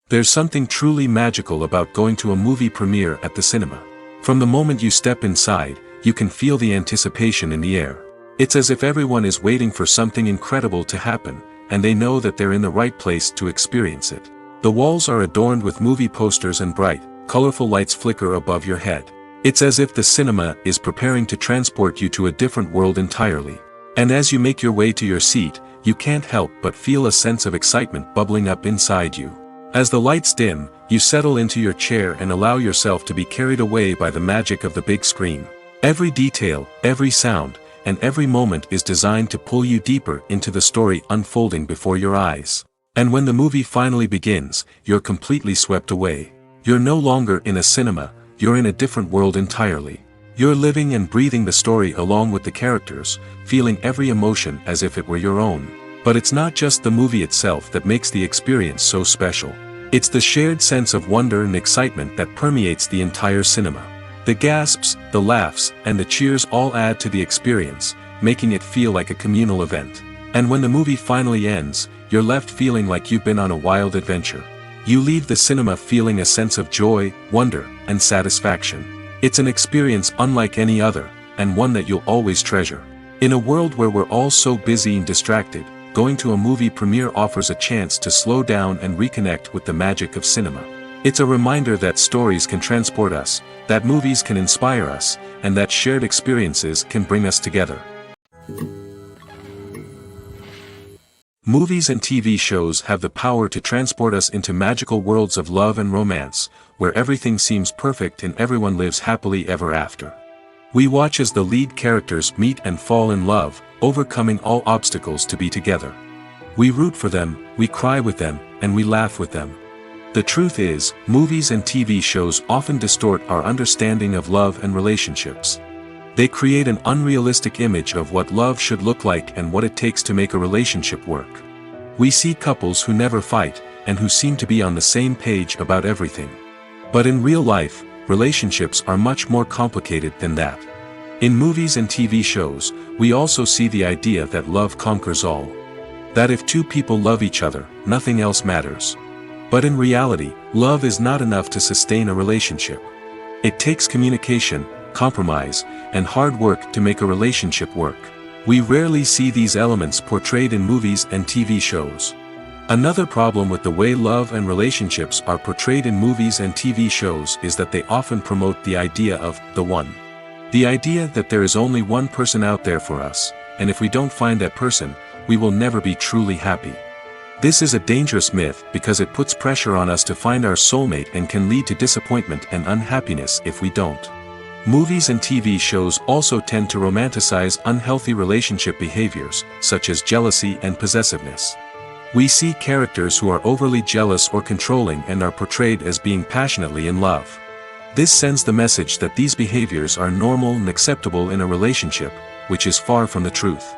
There's something truly magical about going to a movie premiere at the cinema. From the moment you step inside, you can feel the anticipation in the air. It's as if everyone is waiting for something incredible to happen, and they know that they're in the right place to experience it. The walls are adorned with movie posters and bright, colorful lights flicker above your head. It's as if the cinema is preparing to transport you to a different world entirely. And as you make your way to your seat, you can't help but feel a sense of excitement bubbling up inside you. As the lights dim, you settle into your chair and allow yourself to be carried away by the magic of the big screen. Every detail, every sound, and every moment is designed to pull you deeper into the story unfolding before your eyes. And when the movie finally begins, you're completely swept away. You're no longer in a cinema, you're in a different world entirely. You're living and breathing the story along with the characters, feeling every emotion as if it were your own. But it's not just the movie itself that makes the experience so special. It's the shared sense of wonder and excitement that permeates the entire cinema. The gasps, the laughs, and the cheers all add to the experience, making it feel like a communal event. And when the movie finally ends, you're left feeling like you've been on a wild adventure. You leave the cinema feeling a sense of joy, wonder, and satisfaction. It's an experience unlike any other, and one that you'll always treasure. In a world where we're all so busy and distracted, going to a movie premiere offers a chance to slow down and reconnect with the magic of cinema. It's a reminder that stories can transport us, that movies can inspire us, and that shared experiences can bring us together. Movies and TV shows have the power to transport us into magical worlds of love and romance, where everything seems perfect and everyone lives happily ever after. We watch as the lead characters meet and fall in love, overcoming all obstacles to be together. We root for them, we cry with them, and we laugh with them. The truth is, movies and TV shows often distort our understanding of love and relationships. They create an unrealistic image of what love should look like and what it takes to make a relationship work. We see couples who never fight, and who seem to be on the same page about everything. But in real life, relationships are much more complicated than that. In movies and TV shows, we also see the idea that love conquers all. That if two people love each other, nothing else matters. But in reality, love is not enough to sustain a relationship. It takes communication, compromise, and hard work to make a relationship work. We rarely see these elements portrayed in movies and TV shows. Another problem with the way love and relationships are portrayed in movies and TV shows is that they often promote the idea of the one. The idea that there is only one person out there for us, and if we don't find that person, we will never be truly happy. This is a dangerous myth because it puts pressure on us to find our soulmate and can lead to disappointment and unhappiness if we don't. Movies and TV shows also tend to romanticize unhealthy relationship behaviors, such as jealousy and possessiveness. We see characters who are overly jealous or controlling and are portrayed as being passionately in love. This sends the message that these behaviors are normal and acceptable in a relationship, which is far from the truth.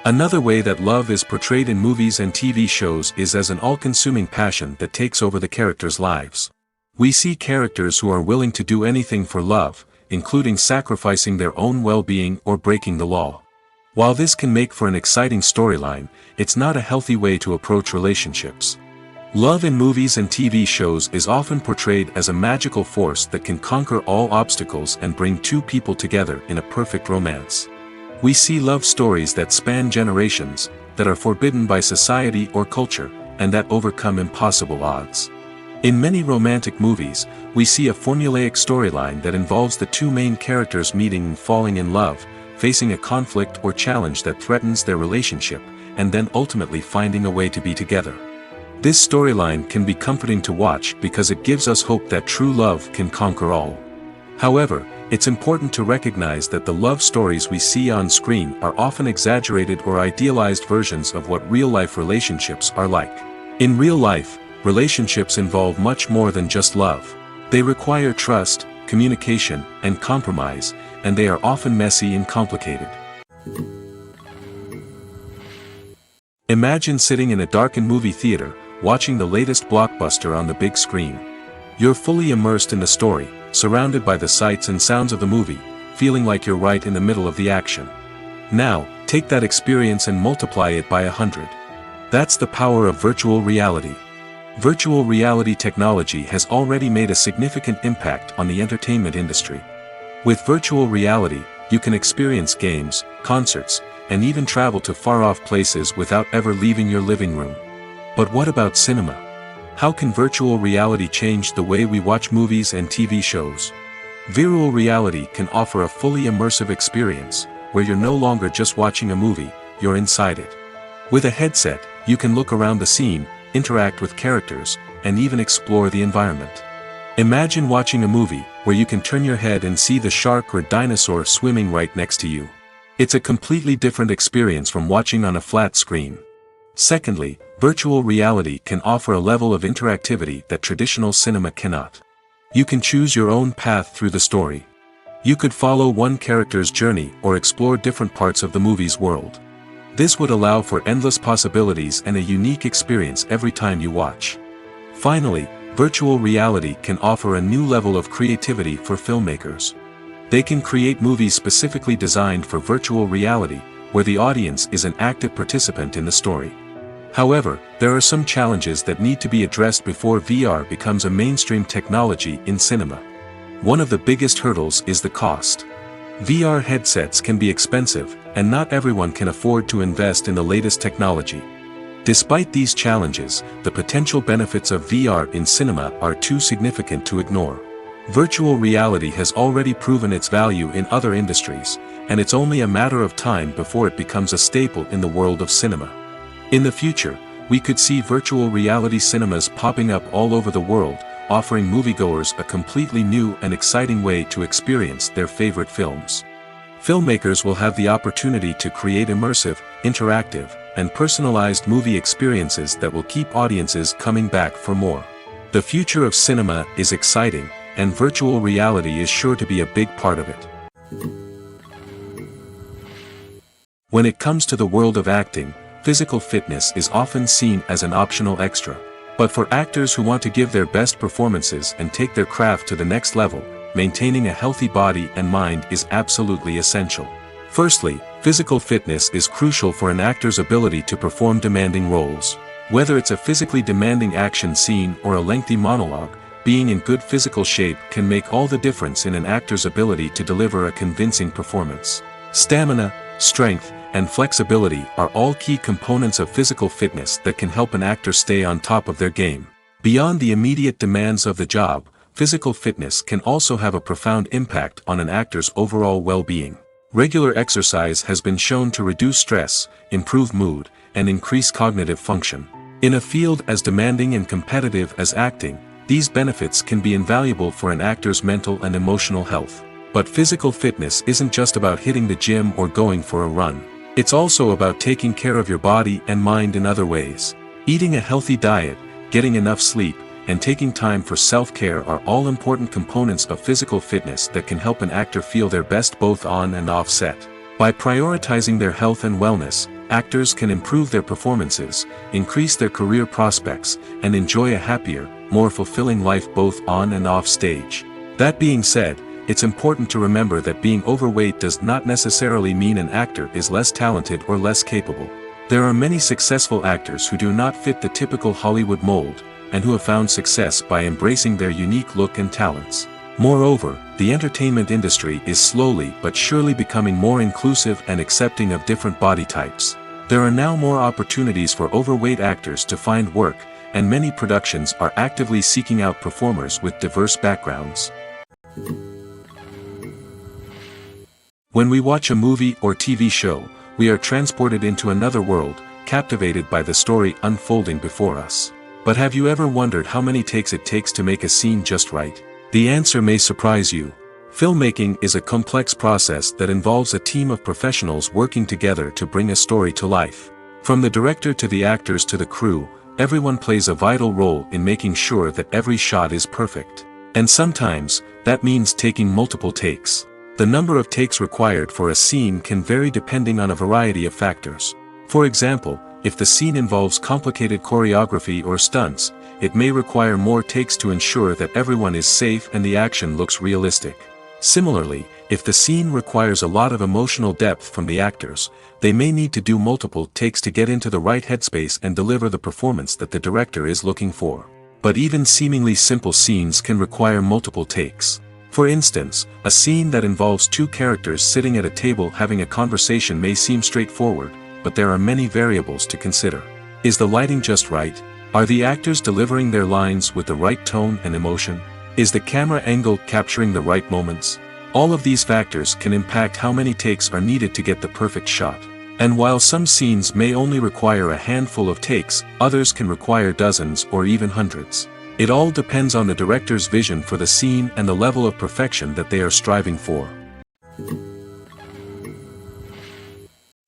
Another way that love is portrayed in movies and TV shows is as an all-consuming passion that takes over the characters' lives. We see characters who are willing to do anything for love, including sacrificing their own well-being or breaking the law. While this can make for an exciting storyline, it's not a healthy way to approach relationships. Love in movies and TV shows is often portrayed as a magical force that can conquer all obstacles and bring two people together in a perfect romance. We see love stories that span generations, that are forbidden by society or culture, and that overcome impossible odds. In many romantic movies, we see a formulaic storyline that involves the two main characters meeting and falling in love, facing a conflict or challenge that threatens their relationship, and then ultimately finding a way to be together. This storyline can be comforting to watch because it gives us hope that true love can conquer all. However, it's important to recognize that the love stories we see on screen are often exaggerated or idealized versions of what real-life relationships are like. In real life, relationships involve much more than just love. They require trust, communication, and compromise, and they are often messy and complicated. Imagine sitting in a darkened movie theater, watching the latest blockbuster on the big screen. You're fully immersed in the story, surrounded by the sights and sounds of the movie, feeling like you're right in the middle of the action. Now, take that experience and multiply it by 100. That's the power of virtual reality. Virtual reality technology has already made a significant impact on the entertainment industry. With virtual reality, you can experience games, concerts, and even travel to far-off places without ever leaving your living room. But what about cinema? How can virtual reality change the way we watch movies and TV shows? Virtual reality can offer a fully immersive experience, where you're no longer just watching a movie, you're inside it. With a headset, you can look around the scene, interact with characters, and even explore the environment. Imagine watching a movie, where you can turn your head and see the shark or dinosaur swimming right next to you. It's a completely different experience from watching on a flat screen. Secondly, virtual reality can offer a level of interactivity that traditional cinema cannot. You can choose your own path through the story. You could follow one character's journey or explore different parts of the movie's world. This would allow for endless possibilities and a unique experience every time you watch. Finally, virtual reality can offer a new level of creativity for filmmakers. They can create movies specifically designed for virtual reality, where the audience is an active participant in the story. However, there are some challenges that need to be addressed before VR becomes a mainstream technology in cinema. One of the biggest hurdles is the cost. VR headsets can be expensive, and not everyone can afford to invest in the latest technology. Despite these challenges, the potential benefits of VR in cinema are too significant to ignore. Virtual reality has already proven its value in other industries, and it's only a matter of time before it becomes a staple in the world of cinema. In the future, we could see virtual reality cinemas popping up all over the world, offering moviegoers a completely new and exciting way to experience their favorite films. Filmmakers will have the opportunity to create immersive, interactive, and personalized movie experiences that will keep audiences coming back for more. The future of cinema is exciting, and virtual reality is sure to be a big part of it. When it comes to the world of acting, physical fitness is often seen as an optional extra. But for actors who want to give their best performances and take their craft to the next level, maintaining a healthy body and mind is absolutely essential. Firstly, physical fitness is crucial for an actor's ability to perform demanding roles. Whether it's a physically demanding action scene or a lengthy monologue, being in good physical shape can make all the difference in an actor's ability to deliver a convincing performance. Stamina, strength, and flexibility are all key components of physical fitness that can help an actor stay on top of their game. Beyond the immediate demands of the job, physical fitness can also have a profound impact on an actor's overall well-being. Regular exercise has been shown to reduce stress, improve mood, and increase cognitive function. In a field as demanding and competitive as acting, these benefits can be invaluable for an actor's mental and emotional health. But physical fitness isn't just about hitting the gym or going for a run. It's also about taking care of your body and mind in other ways. Eating a healthy diet, getting enough sleep, and taking time for self-care are all important components of physical fitness that can help an actor feel their best both on and off set. By prioritizing their health and wellness, actors can improve their performances, increase their career prospects, and enjoy a happier, more fulfilling life both on and off stage. That being said, it's important to remember that being overweight does not necessarily mean an actor is less talented or less capable. There are many successful actors who do not fit the typical Hollywood mold, and who have found success by embracing their unique look and talents. Moreover, the entertainment industry is slowly but surely becoming more inclusive and accepting of different body types. There are now more opportunities for overweight actors to find work, and many productions are actively seeking out performers with diverse backgrounds. When we watch a movie or TV show, we are transported into another world, captivated by the story unfolding before us. But have you ever wondered how many takes it takes to make a scene just right? The answer may surprise you. Filmmaking is a complex process that involves a team of professionals working together to bring a story to life. From the director to the actors to the crew, everyone plays a vital role in making sure that every shot is perfect. And sometimes, that means taking multiple takes. The number of takes required for a scene can vary depending on a variety of factors. For example, if the scene involves complicated choreography or stunts, it may require more takes to ensure that everyone is safe and the action looks realistic. Similarly, if the scene requires a lot of emotional depth from the actors, they may need to do multiple takes to get into the right headspace and deliver the performance that the director is looking for. But even seemingly simple scenes can require multiple takes. For instance, a scene that involves two characters sitting at a table having a conversation may seem straightforward, but there are many variables to consider. Is the lighting just right? Are the actors delivering their lines with the right tone and emotion? Is the camera angle capturing the right moments? All of these factors can impact how many takes are needed to get the perfect shot. And while some scenes may only require a handful of takes, others can require dozens or even hundreds. It all depends on the director's vision for the scene and the level of perfection that they are striving for.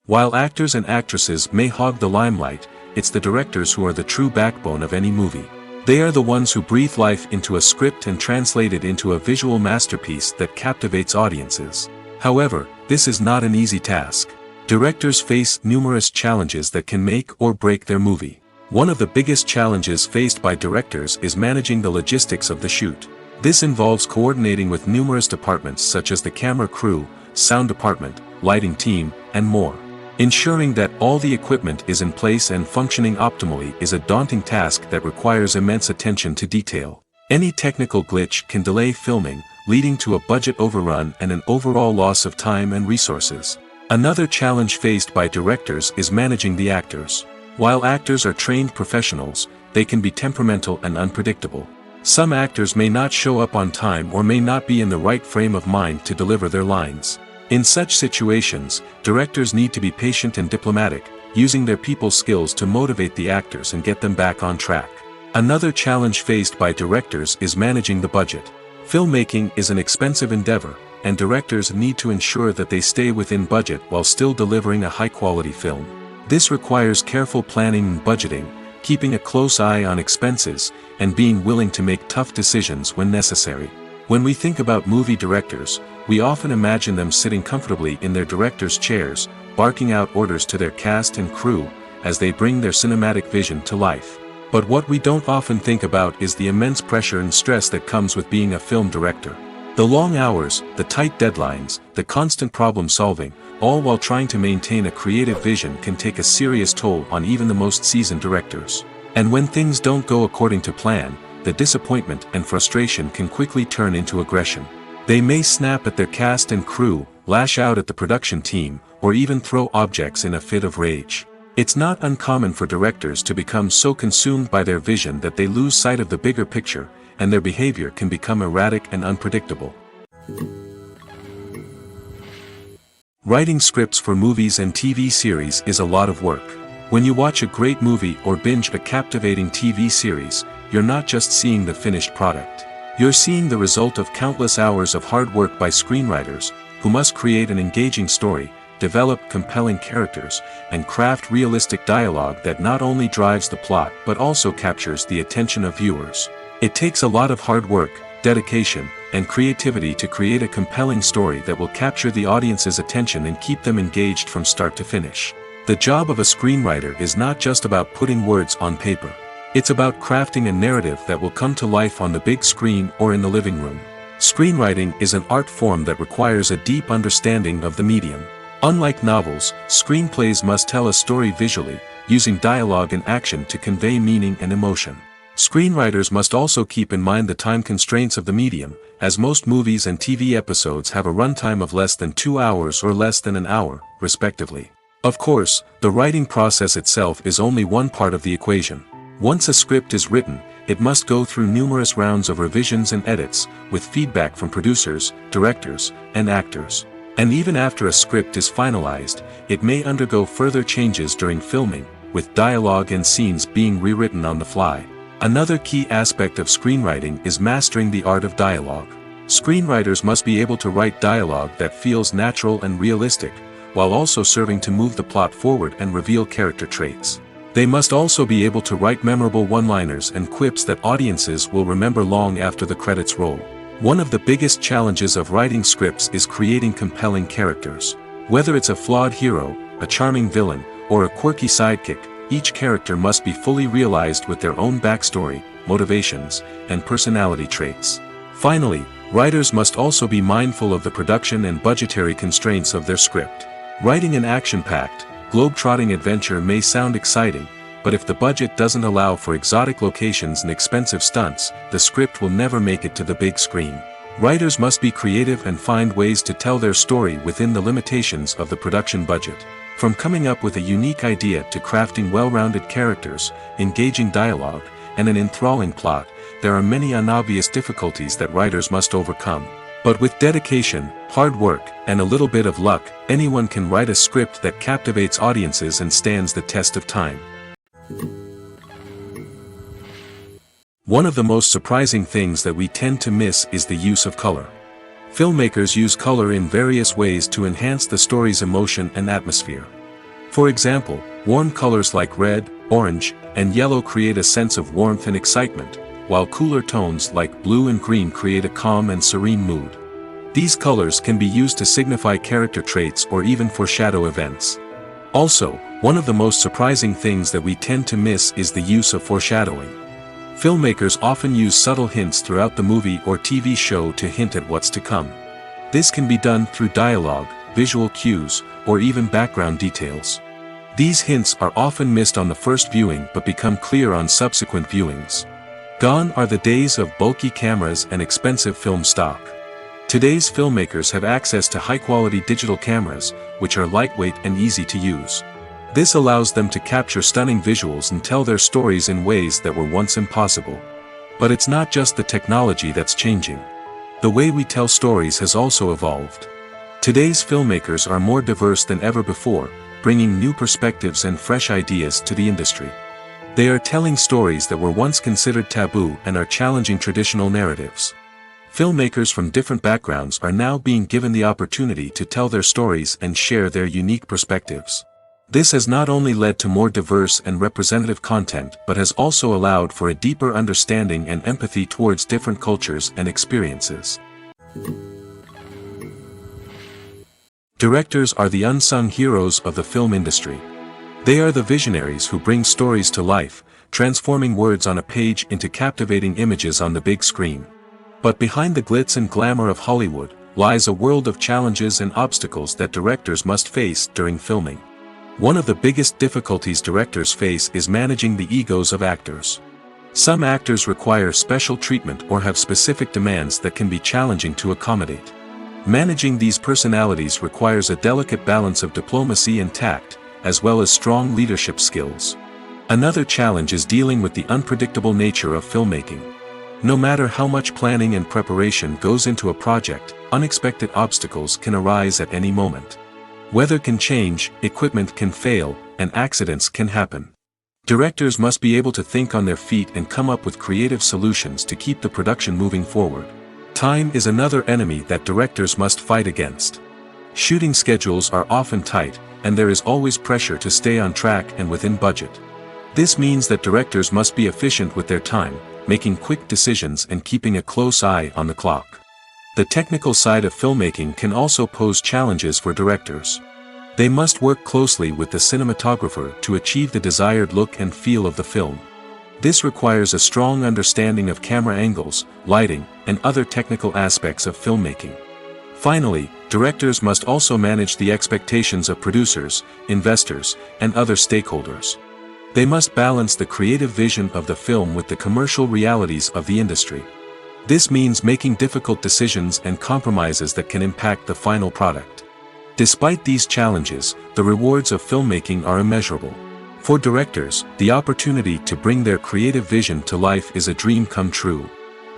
While actors and actresses may hog the limelight, it's the directors who are the true backbone of any movie. They are the ones who breathe life into a script and translate it into a visual masterpiece that captivates audiences. However, this is not an easy task. Directors face numerous challenges that can make or break their movie. One of the biggest challenges faced by directors is managing the logistics of the shoot. This involves coordinating with numerous departments such as the camera crew, sound department, lighting team, and more. Ensuring that all the equipment is in place and functioning optimally is a daunting task that requires immense attention to detail. Any technical glitch can delay filming, leading to a budget overrun and an overall loss of time and resources. Another challenge faced by directors is managing the actors. While actors are trained professionals, they can be temperamental and unpredictable. Some actors may not show up on time or may not be in the right frame of mind to deliver their lines. In such situations, directors need to be patient and diplomatic, using their people skills to motivate the actors and get them back on track. Another challenge faced by directors is managing the budget. Filmmaking is an expensive endeavor, and directors need to ensure that they stay within budget while still delivering a high-quality film. This requires careful planning and budgeting, keeping a close eye on expenses, and being willing to make tough decisions when necessary. When we think about movie directors, we often imagine them sitting comfortably in their director's chairs, barking out orders to their cast and crew, as they bring their cinematic vision to life. But what we don't often think about is the immense pressure and stress that comes with being a film director. The long hours, the tight deadlines, the constant problem solving, all while trying to maintain a creative vision can take a serious toll on even the most seasoned directors. And when things don't go according to plan, the disappointment and frustration can quickly turn into aggression. They may snap at their cast and crew, lash out at the production team, or even throw objects in a fit of rage. It's not uncommon for directors to become so consumed by their vision that they lose sight of the bigger picture, and their behavior can become erratic and unpredictable. Writing scripts for movies and TV series is a lot of work. When you watch a great movie or binge a captivating TV series, you're not just seeing the finished product. You're seeing the result of countless hours of hard work by screenwriters, who must create an engaging story, develop compelling characters, and craft realistic dialogue that not only drives the plot but also captures the attention of viewers. It takes a lot of hard work, dedication, and creativity to create a compelling story that will capture the audience's attention and keep them engaged from start to finish. The job of a screenwriter is not just about putting words on paper. It's about crafting a narrative that will come to life on the big screen or in the living room. Screenwriting is an art form that requires a deep understanding of the medium. Unlike novels, screenplays must tell a story visually, using dialogue and action to convey meaning and emotion. Screenwriters must also keep in mind the time constraints of the medium, as most movies and TV episodes have a runtime of less than 2 hours or less than an hour, respectively. Of course, the writing process itself is only one part of the equation. Once a script is written, it must go through numerous rounds of revisions and edits, with feedback from producers, directors, and actors. And even after a script is finalized, it may undergo further changes during filming, with dialogue and scenes being rewritten on the fly. Another key aspect of screenwriting is mastering the art of dialogue. Screenwriters must be able to write dialogue that feels natural and realistic, while also serving to move the plot forward and reveal character traits. They must also be able to write memorable one-liners and quips that audiences will remember long after the credits roll. One of the biggest challenges of writing scripts is creating compelling characters. Whether it's a flawed hero, a charming villain, or a quirky sidekick, each character must be fully realized with their own backstory, motivations, and personality traits. Finally, writers must also be mindful of the production and budgetary constraints of their script. Writing an action-packed, globe-trotting adventure may sound exciting, but if the budget doesn't allow for exotic locations and expensive stunts, the script will never make it to the big screen. Writers must be creative and find ways to tell their story within the limitations of the production budget. From coming up with a unique idea to crafting well-rounded characters, engaging dialogue, and an enthralling plot, there are many unobvious difficulties that writers must overcome. But with dedication, hard work, and a little bit of luck, anyone can write a script that captivates audiences and stands the test of time. One of the most surprising things that we tend to miss is the use of color. Filmmakers use color in various ways to enhance the story's emotion and atmosphere. For example, warm colors like red, orange, and yellow create a sense of warmth and excitement, while cooler tones like blue and green create a calm and serene mood. These colors can be used to signify character traits or even foreshadow events. Also, one of the most surprising things that we tend to miss is the use of foreshadowing. Filmmakers often use subtle hints throughout the movie or TV show to hint at what's to come. This can be done through dialogue, visual cues, or even background details. These hints are often missed on the first viewing but become clear on subsequent viewings. Gone are the days of bulky cameras and expensive film stock. Today's filmmakers have access to high-quality digital cameras, which are lightweight and easy to use. This allows them to capture stunning visuals and tell their stories in ways that were once impossible. But it's not just the technology that's changing. The way we tell stories has also evolved. Today's filmmakers are more diverse than ever before, bringing new perspectives and fresh ideas to the industry. They are telling stories that were once considered taboo and are challenging traditional narratives. Filmmakers from different backgrounds are now being given the opportunity to tell their stories and share their unique perspectives. This has not only led to more diverse and representative content but has also allowed for a deeper understanding and empathy towards different cultures and experiences. Directors are the unsung heroes of the film industry. They are the visionaries who bring stories to life, transforming words on a page into captivating images on the big screen. But behind the glitz and glamour of Hollywood lies a world of challenges and obstacles that directors must face during filming. One of the biggest difficulties directors face is managing the egos of actors. Some actors require special treatment or have specific demands that can be challenging to accommodate. Managing these personalities requires a delicate balance of diplomacy and tact, as well as strong leadership skills. Another challenge is dealing with the unpredictable nature of filmmaking. No matter how much planning and preparation goes into a project, unexpected obstacles can arise at any moment. Weather can change, equipment can fail, and accidents can happen. Directors must be able to think on their feet and come up with creative solutions to keep the production moving forward. Time is another enemy that directors must fight against. Shooting schedules are often tight, and there is always pressure to stay on track and within budget. This means that directors must be efficient with their time, making quick decisions and keeping a close eye on the clock. The technical side of filmmaking can also pose challenges for directors. They must work closely with the cinematographer to achieve the desired look and feel of the film. This requires a strong understanding of camera angles, lighting, and other technical aspects of filmmaking. Finally, directors must also manage the expectations of producers, investors, and other stakeholders. They must balance the creative vision of the film with the commercial realities of the industry. This means making difficult decisions and compromises that can impact the final product. Despite these challenges, the rewards of filmmaking are immeasurable. For directors, the opportunity to bring their creative vision to life is a dream come true.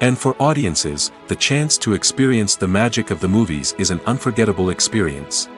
And for audiences, the chance to experience the magic of the movies is an unforgettable experience.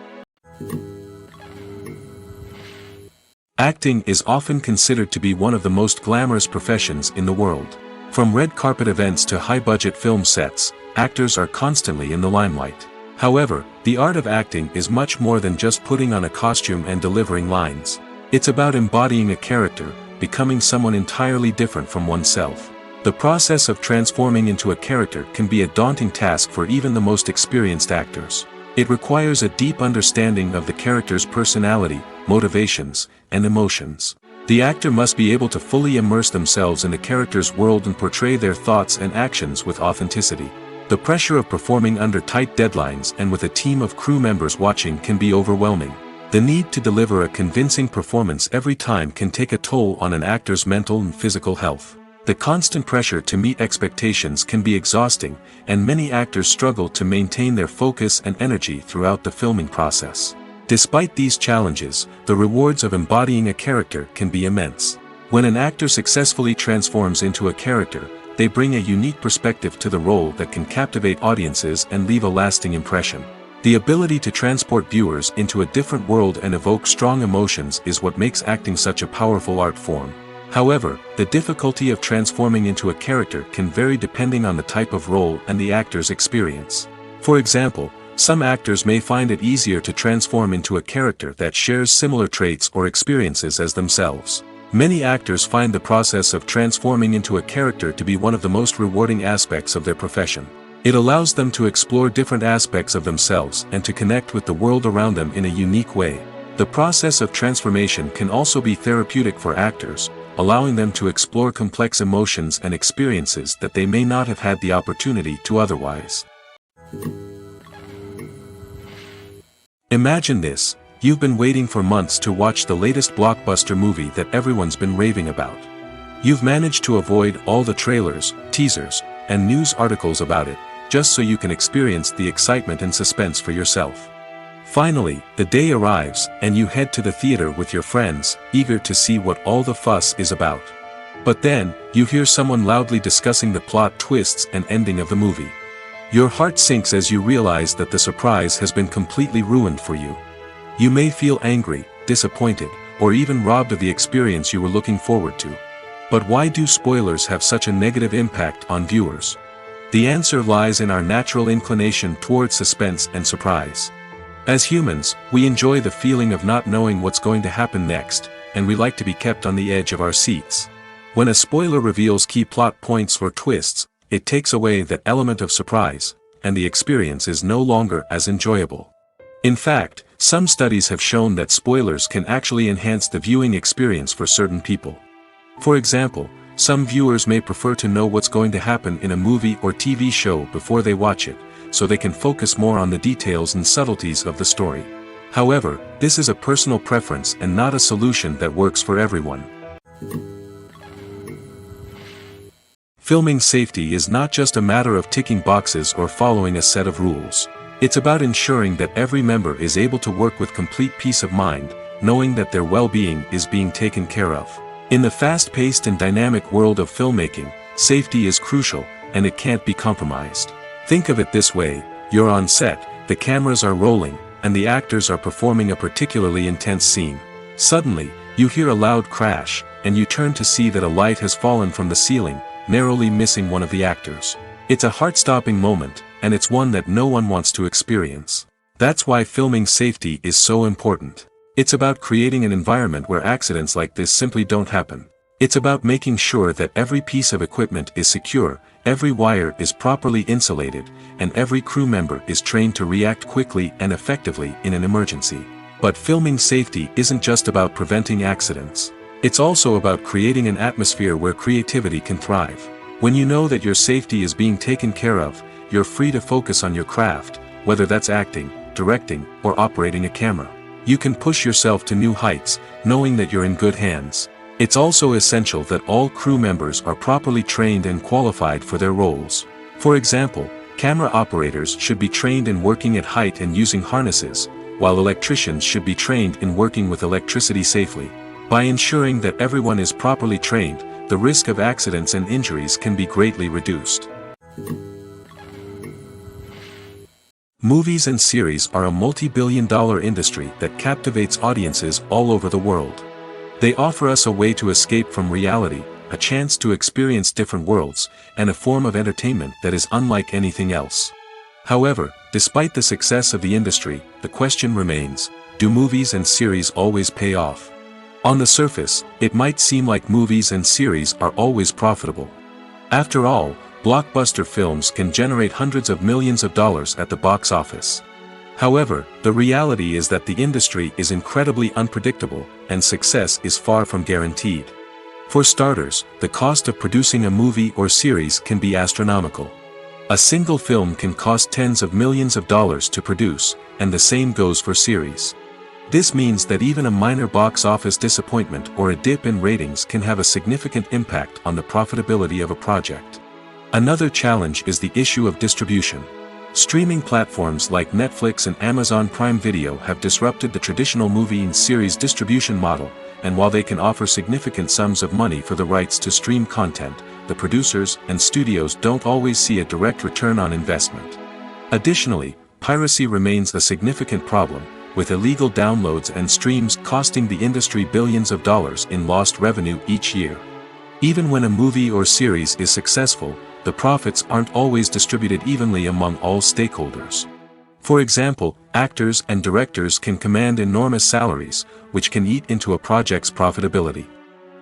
Acting is often considered to be one of the most glamorous professions in the world. From red carpet events to high-budget film sets, actors are constantly in the limelight. However, the art of acting is much more than just putting on a costume and delivering lines. It's about embodying a character, becoming someone entirely different from oneself. The process of transforming into a character can be a daunting task for even the most experienced actors. It requires a deep understanding of the character's personality, motivations, and emotions. The actor must be able to fully immerse themselves in the character's world and portray their thoughts and actions with authenticity. The pressure of performing under tight deadlines and with a team of crew members watching can be overwhelming. The need to deliver a convincing performance every time can take a toll on an actor's mental and physical health. The constant pressure to meet expectations can be exhausting, and many actors struggle to maintain their focus and energy throughout the filming process. Despite these challenges, the rewards of embodying a character can be immense. When an actor successfully transforms into a character, they bring a unique perspective to the role that can captivate audiences and leave a lasting impression. The ability to transport viewers into a different world and evoke strong emotions is what makes acting such a powerful art form. However, the difficulty of transforming into a character can vary depending on the type of role and the actor's experience. For example, some actors may find it easier to transform into a character that shares similar traits or experiences as themselves. Many actors find the process of transforming into a character to be one of the most rewarding aspects of their profession. It allows them to explore different aspects of themselves and to connect with the world around them in a unique way. The process of transformation can also be therapeutic for actors, allowing them to explore complex emotions and experiences that they may not have had the opportunity to otherwise. Imagine this: you've been waiting for months to watch the latest blockbuster movie that everyone's been raving about. You've managed to avoid all the trailers, teasers, and news articles about it, just so you can experience the excitement and suspense for yourself. Finally, the day arrives, and you head to the theater with your friends, eager to see what all the fuss is about. But then, you hear someone loudly discussing the plot twists and ending of the movie. Your heart sinks as you realize that the surprise has been completely ruined for you. You may feel angry, disappointed, or even robbed of the experience you were looking forward to. But why do spoilers have such a negative impact on viewers? The answer lies in our natural inclination toward suspense and surprise. As humans, we enjoy the feeling of not knowing what's going to happen next, and we like to be kept on the edge of our seats. When a spoiler reveals key plot points or twists, it takes away that element of surprise, and the experience is no longer as enjoyable. In fact, some studies have shown that spoilers can actually enhance the viewing experience for certain people. For example, some viewers may prefer to know what's going to happen in a movie or TV show before they watch it, so they can focus more on the details and subtleties of the story. However, this is a personal preference and not a solution that works for everyone. Filming safety is not just a matter of ticking boxes or following a set of rules. It's about ensuring that every member is able to work with complete peace of mind, knowing that their well-being is being taken care of. In the fast-paced and dynamic world of filmmaking, safety is crucial, and it can't be compromised. Think of it this way: you're on set, the cameras are rolling, and the actors are performing a particularly intense scene. Suddenly, you hear a loud crash, and you turn to see that a light has fallen from the ceiling, narrowly missing one of the actors. It's a heart-stopping moment, and it's one that no one wants to experience. That's why filming safety is so important. It's about creating an environment where accidents like this simply don't happen. It's about making sure that every piece of equipment is secure, every wire is properly insulated, and every crew member is trained to react quickly and effectively in an emergency. But filming safety isn't just about preventing accidents. It's also about creating an atmosphere where creativity can thrive. When you know that your safety is being taken care of, you're free to focus on your craft, whether that's acting, directing, or operating a camera. You can push yourself to new heights, knowing that you're in good hands. It's also essential that all crew members are properly trained and qualified for their roles. For example, camera operators should be trained in working at height and using harnesses, while electricians should be trained in working with electricity safely. By ensuring that everyone is properly trained, the risk of accidents and injuries can be greatly reduced. Movies and series are a multi-billion-dollar industry that captivates audiences all over the world. They offer us a way to escape from reality, a chance to experience different worlds, and a form of entertainment that is unlike anything else. However, despite the success of the industry, the question remains, do movies and series always pay off? On the surface, it might seem like movies and series are always profitable. After all, blockbuster films can generate hundreds of millions of dollars at the box office. However, the reality is that the industry is incredibly unpredictable, and success is far from guaranteed. For starters, the cost of producing a movie or series can be astronomical. A single film can cost tens of millions of dollars to produce, and the same goes for series. This means that even a minor box office disappointment or a dip in ratings can have a significant impact on the profitability of a project. Another challenge is the issue of distribution. Streaming platforms like Netflix and Amazon Prime Video have disrupted the traditional movie and series distribution model, and while they can offer significant sums of money for the rights to stream content, the producers and studios don't always see a direct return on investment. Additionally, piracy remains a significant problem, with illegal downloads and streams costing the industry billions of dollars in lost revenue each year. Even when a movie or series is successful, the profits aren't always distributed evenly among all stakeholders. For example, actors and directors can command enormous salaries, which can eat into a project's profitability.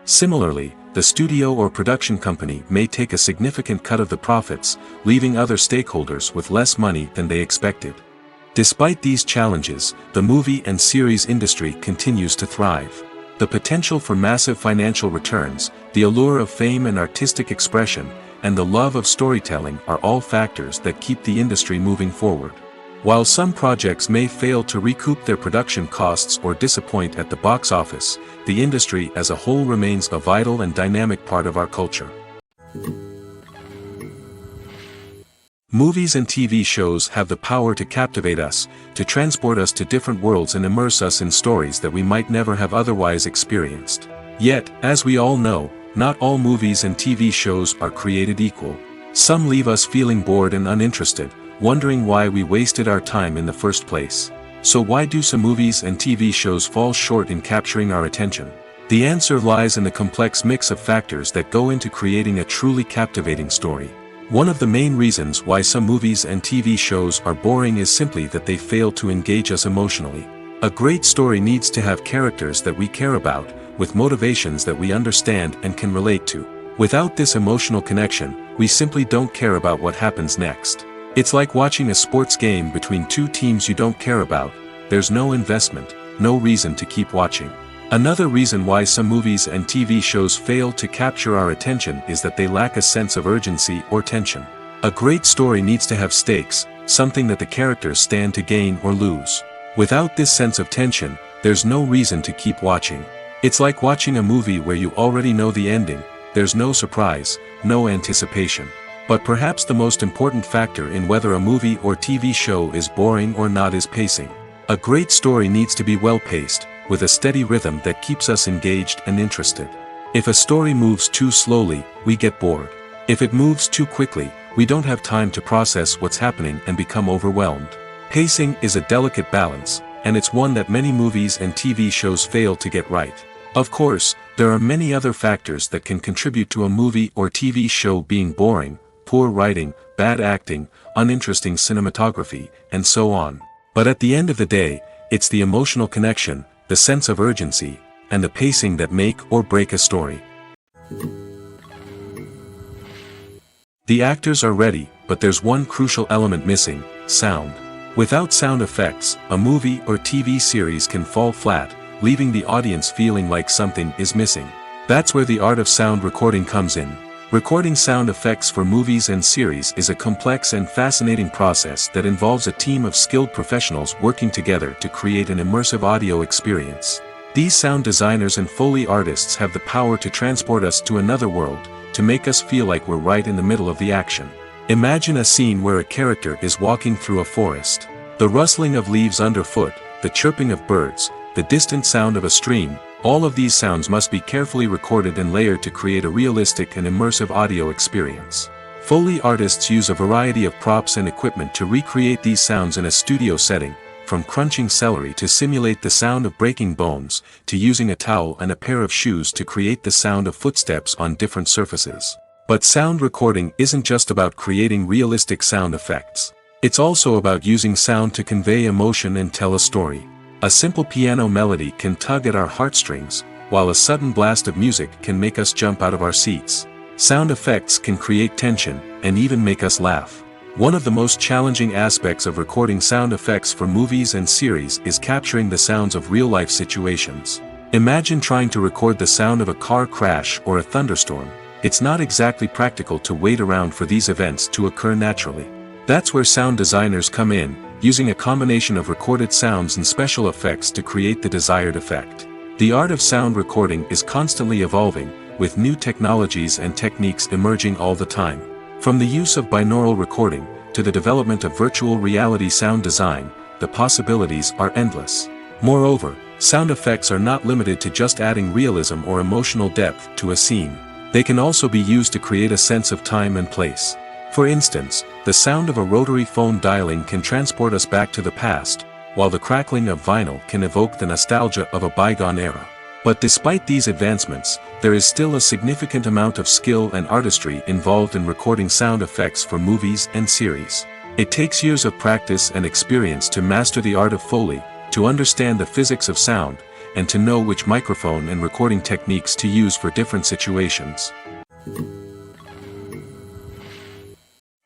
Similarly, the studio or production company may take a significant cut of the profits, leaving other stakeholders with less money than they expected. Despite these challenges, the movie and series industry continues to thrive. The potential for massive financial returns, the allure of fame and artistic expression, and the love of storytelling are all factors that keep the industry moving forward. While some projects may fail to recoup their production costs or disappoint at the box office, the industry as a whole remains a vital and dynamic part of our culture. Movies and TV shows have the power to captivate us, to transport us to different worlds and immerse us in stories that we might never have otherwise experienced. Yet, as we all know, not all movies and TV shows are created equal. Some leave us feeling bored and uninterested, wondering why we wasted our time in the first place. So why do some movies and TV shows fall short in capturing our attention? The answer lies in the complex mix of factors that go into creating a truly captivating story. One of the main reasons why some movies and TV shows are boring is simply that they fail to engage us emotionally. A great story needs to have characters that we care about, with motivations that we understand and can relate to. Without this emotional connection, we simply don't care about what happens next. It's like watching a sports game between two teams you don't care about. There's no investment, no reason to keep watching. Another reason why some movies and TV shows fail to capture our attention is that they lack a sense of urgency or tension. A great story needs to have stakes, something that the characters stand to gain or lose. Without this sense of tension, there's no reason to keep watching. It's like watching a movie where you already know the ending, there's no surprise, no anticipation. But perhaps the most important factor in whether a movie or TV show is boring or not is pacing. A great story needs to be well-paced, with a steady rhythm that keeps us engaged and interested. If a story moves too slowly, we get bored. If it moves too quickly, we don't have time to process what's happening and become overwhelmed. Pacing is a delicate balance, and it's one that many movies and TV shows fail to get right. Of course, there are many other factors that can contribute to a movie or TV show being boring: poor writing, bad acting, uninteresting cinematography, and so on. But at the end of the day, it's the emotional connection, the sense of urgency, and the pacing that make or break a story. The actors are ready, but there's one crucial element missing: sound. Without sound effects, a movie or TV series can fall flat, leaving the audience feeling like something is missing. That's where the art of sound recording comes in. Recording sound effects for movies and series is a complex and fascinating process that involves a team of skilled professionals working together to create an immersive audio experience. These sound designers and Foley artists have the power to transport us to another world, to make us feel like we're right in the middle of the action. Imagine a scene where a character is walking through a forest. The rustling of leaves underfoot, the chirping of birds, the distant sound of a stream, all of these sounds must be carefully recorded and layered to create a realistic and immersive audio experience. Foley artists use a variety of props and equipment to recreate these sounds in a studio setting, from crunching celery to simulate the sound of breaking bones, to using a towel and a pair of shoes to create the sound of footsteps on different surfaces. But sound recording isn't just about creating realistic sound effects. It's also about using sound to convey emotion and tell a story. A simple piano melody can tug at our heartstrings, while a sudden blast of music can make us jump out of our seats. Sound effects can create tension, and even make us laugh. One of the most challenging aspects of recording sound effects for movies and series is capturing the sounds of real-life situations. Imagine trying to record the sound of a car crash or a thunderstorm. It's not exactly practical to wait around for these events to occur naturally. That's where sound designers come in, using a combination of recorded sounds and special effects to create the desired effect. The art of sound recording is constantly evolving, with new technologies and techniques emerging all the time. From the use of binaural recording, to the development of virtual reality sound design, the possibilities are endless. Moreover, sound effects are not limited to just adding realism or emotional depth to a scene. They can also be used to create a sense of time and place. For instance, the sound of a rotary phone dialing can transport us back to the past, while the crackling of vinyl can evoke the nostalgia of a bygone era. But despite these advancements, there is still a significant amount of skill and artistry involved in recording sound effects for movies and series. It takes years of practice and experience to master the art of Foley, to understand the physics of sound, and to know which microphone and recording techniques to use for different situations.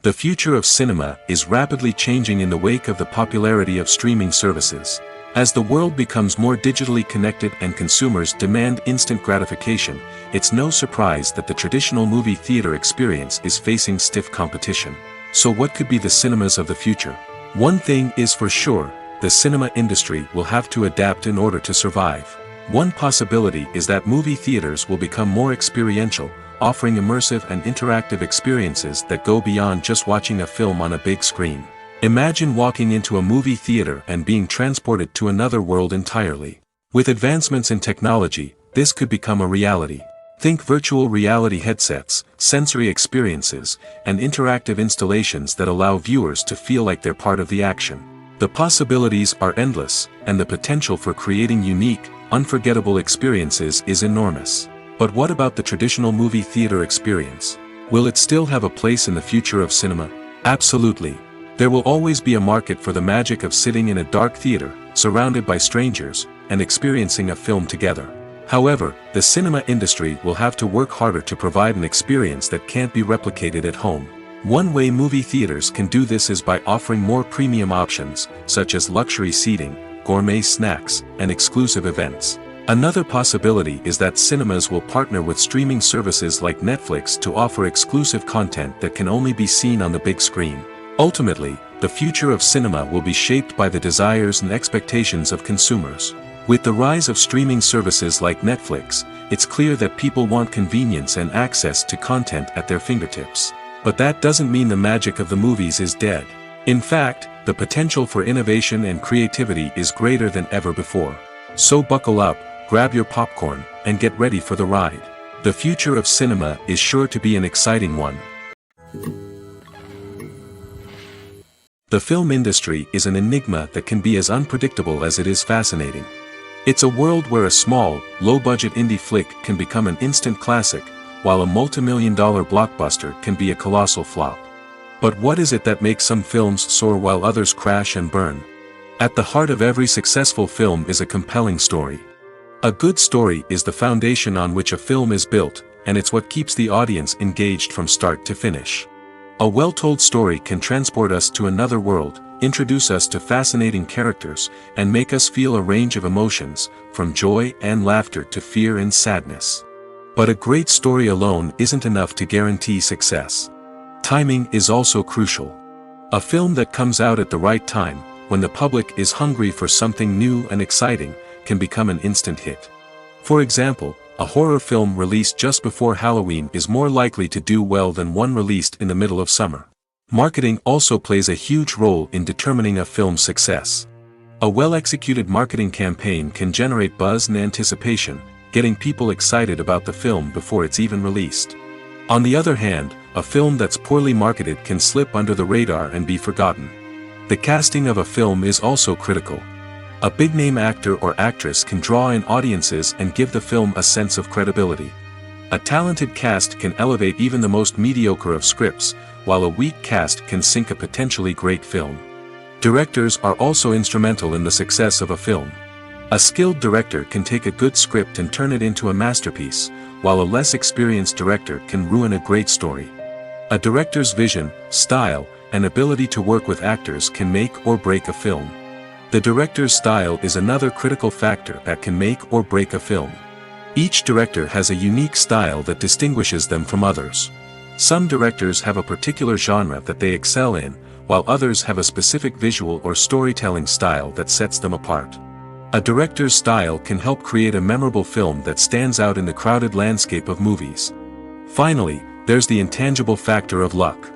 The future of cinema is rapidly changing in the wake of the popularity of streaming services. As the world becomes more digitally connected and consumers demand instant gratification, it's no surprise that the traditional movie theater experience is facing stiff competition. So what could be the cinemas of the future? One thing is for sure, the cinema industry will have to adapt in order to survive. One possibility is that movie theaters will become more experiential, offering immersive and interactive experiences that go beyond just watching a film on a big screen. Imagine walking into a movie theater and being transported to another world entirely. With advancements in technology, this could become a reality. Think virtual reality headsets, sensory experiences, and interactive installations that allow viewers to feel like they're part of the action. The possibilities are endless, and the potential for creating unique, unforgettable experiences is enormous. But what about the traditional movie theater experience? Will it still have a place in the future of cinema? Absolutely. There will always be a market for the magic of sitting in a dark theater, surrounded by strangers, and experiencing a film together. However, the cinema industry will have to work harder to provide an experience that can't be replicated at home. One way movie theaters can do this is by offering more premium options, such as luxury seating, gourmet snacks, and exclusive events. Another possibility is that cinemas will partner with streaming services like Netflix to offer exclusive content that can only be seen on the big screen. Ultimately, the future of cinema will be shaped by the desires and expectations of consumers. With the rise of streaming services like Netflix, it's clear that people want convenience and access to content at their fingertips. But that doesn't mean the magic of the movies is dead. In fact, the potential for innovation and creativity is greater than ever before. So buckle up, grab your popcorn, and get ready for the ride. The future of cinema is sure to be an exciting one. The film industry is an enigma that can be as unpredictable as it is fascinating. It's a world where a small, low-budget indie flick can become an instant classic, while a multi-million-dollar blockbuster can be a colossal flop. But what is it that makes some films soar while others crash and burn? At the heart of every successful film is a compelling story. A good story is the foundation on which a film is built, and it's what keeps the audience engaged from start to finish. A well-told story can transport us to another world, introduce us to fascinating characters, and make us feel a range of emotions, from joy and laughter to fear and sadness. But a great story alone isn't enough to guarantee success. Timing is also crucial. A film that comes out at the right time, when the public is hungry for something new and exciting, can become an instant hit. For example, a horror film released just before Halloween is more likely to do well than one released in the middle of summer. Marketing also plays a huge role in determining a film's success. A well-executed marketing campaign can generate buzz and anticipation, getting people excited about the film before it's even released. On the other hand, a film that's poorly marketed can slip under the radar and be forgotten. The casting of a film is also critical. A big-name actor or actress can draw in audiences and give the film a sense of credibility. A talented cast can elevate even the most mediocre of scripts, while a weak cast can sink a potentially great film. Directors are also instrumental in the success of a film. A skilled director can take a good script and turn it into a masterpiece, while a less experienced director can ruin a great story. A director's vision, style, and ability to work with actors can make or break a film. The director's style is another critical factor that can make or break a film. Each director has a unique style that distinguishes them from others. Some directors have a particular genre that they excel in, while others have a specific visual or storytelling style that sets them apart. A director's style can help create a memorable film that stands out in the crowded landscape of movies. Finally, there's the intangible factor of luck.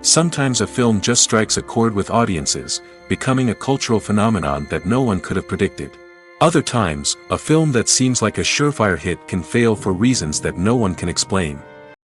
Sometimes a film just strikes a chord with audiences, becoming a cultural phenomenon that no one could have predicted. Other times, a film that seems like a surefire hit can fail for reasons that no one can explain.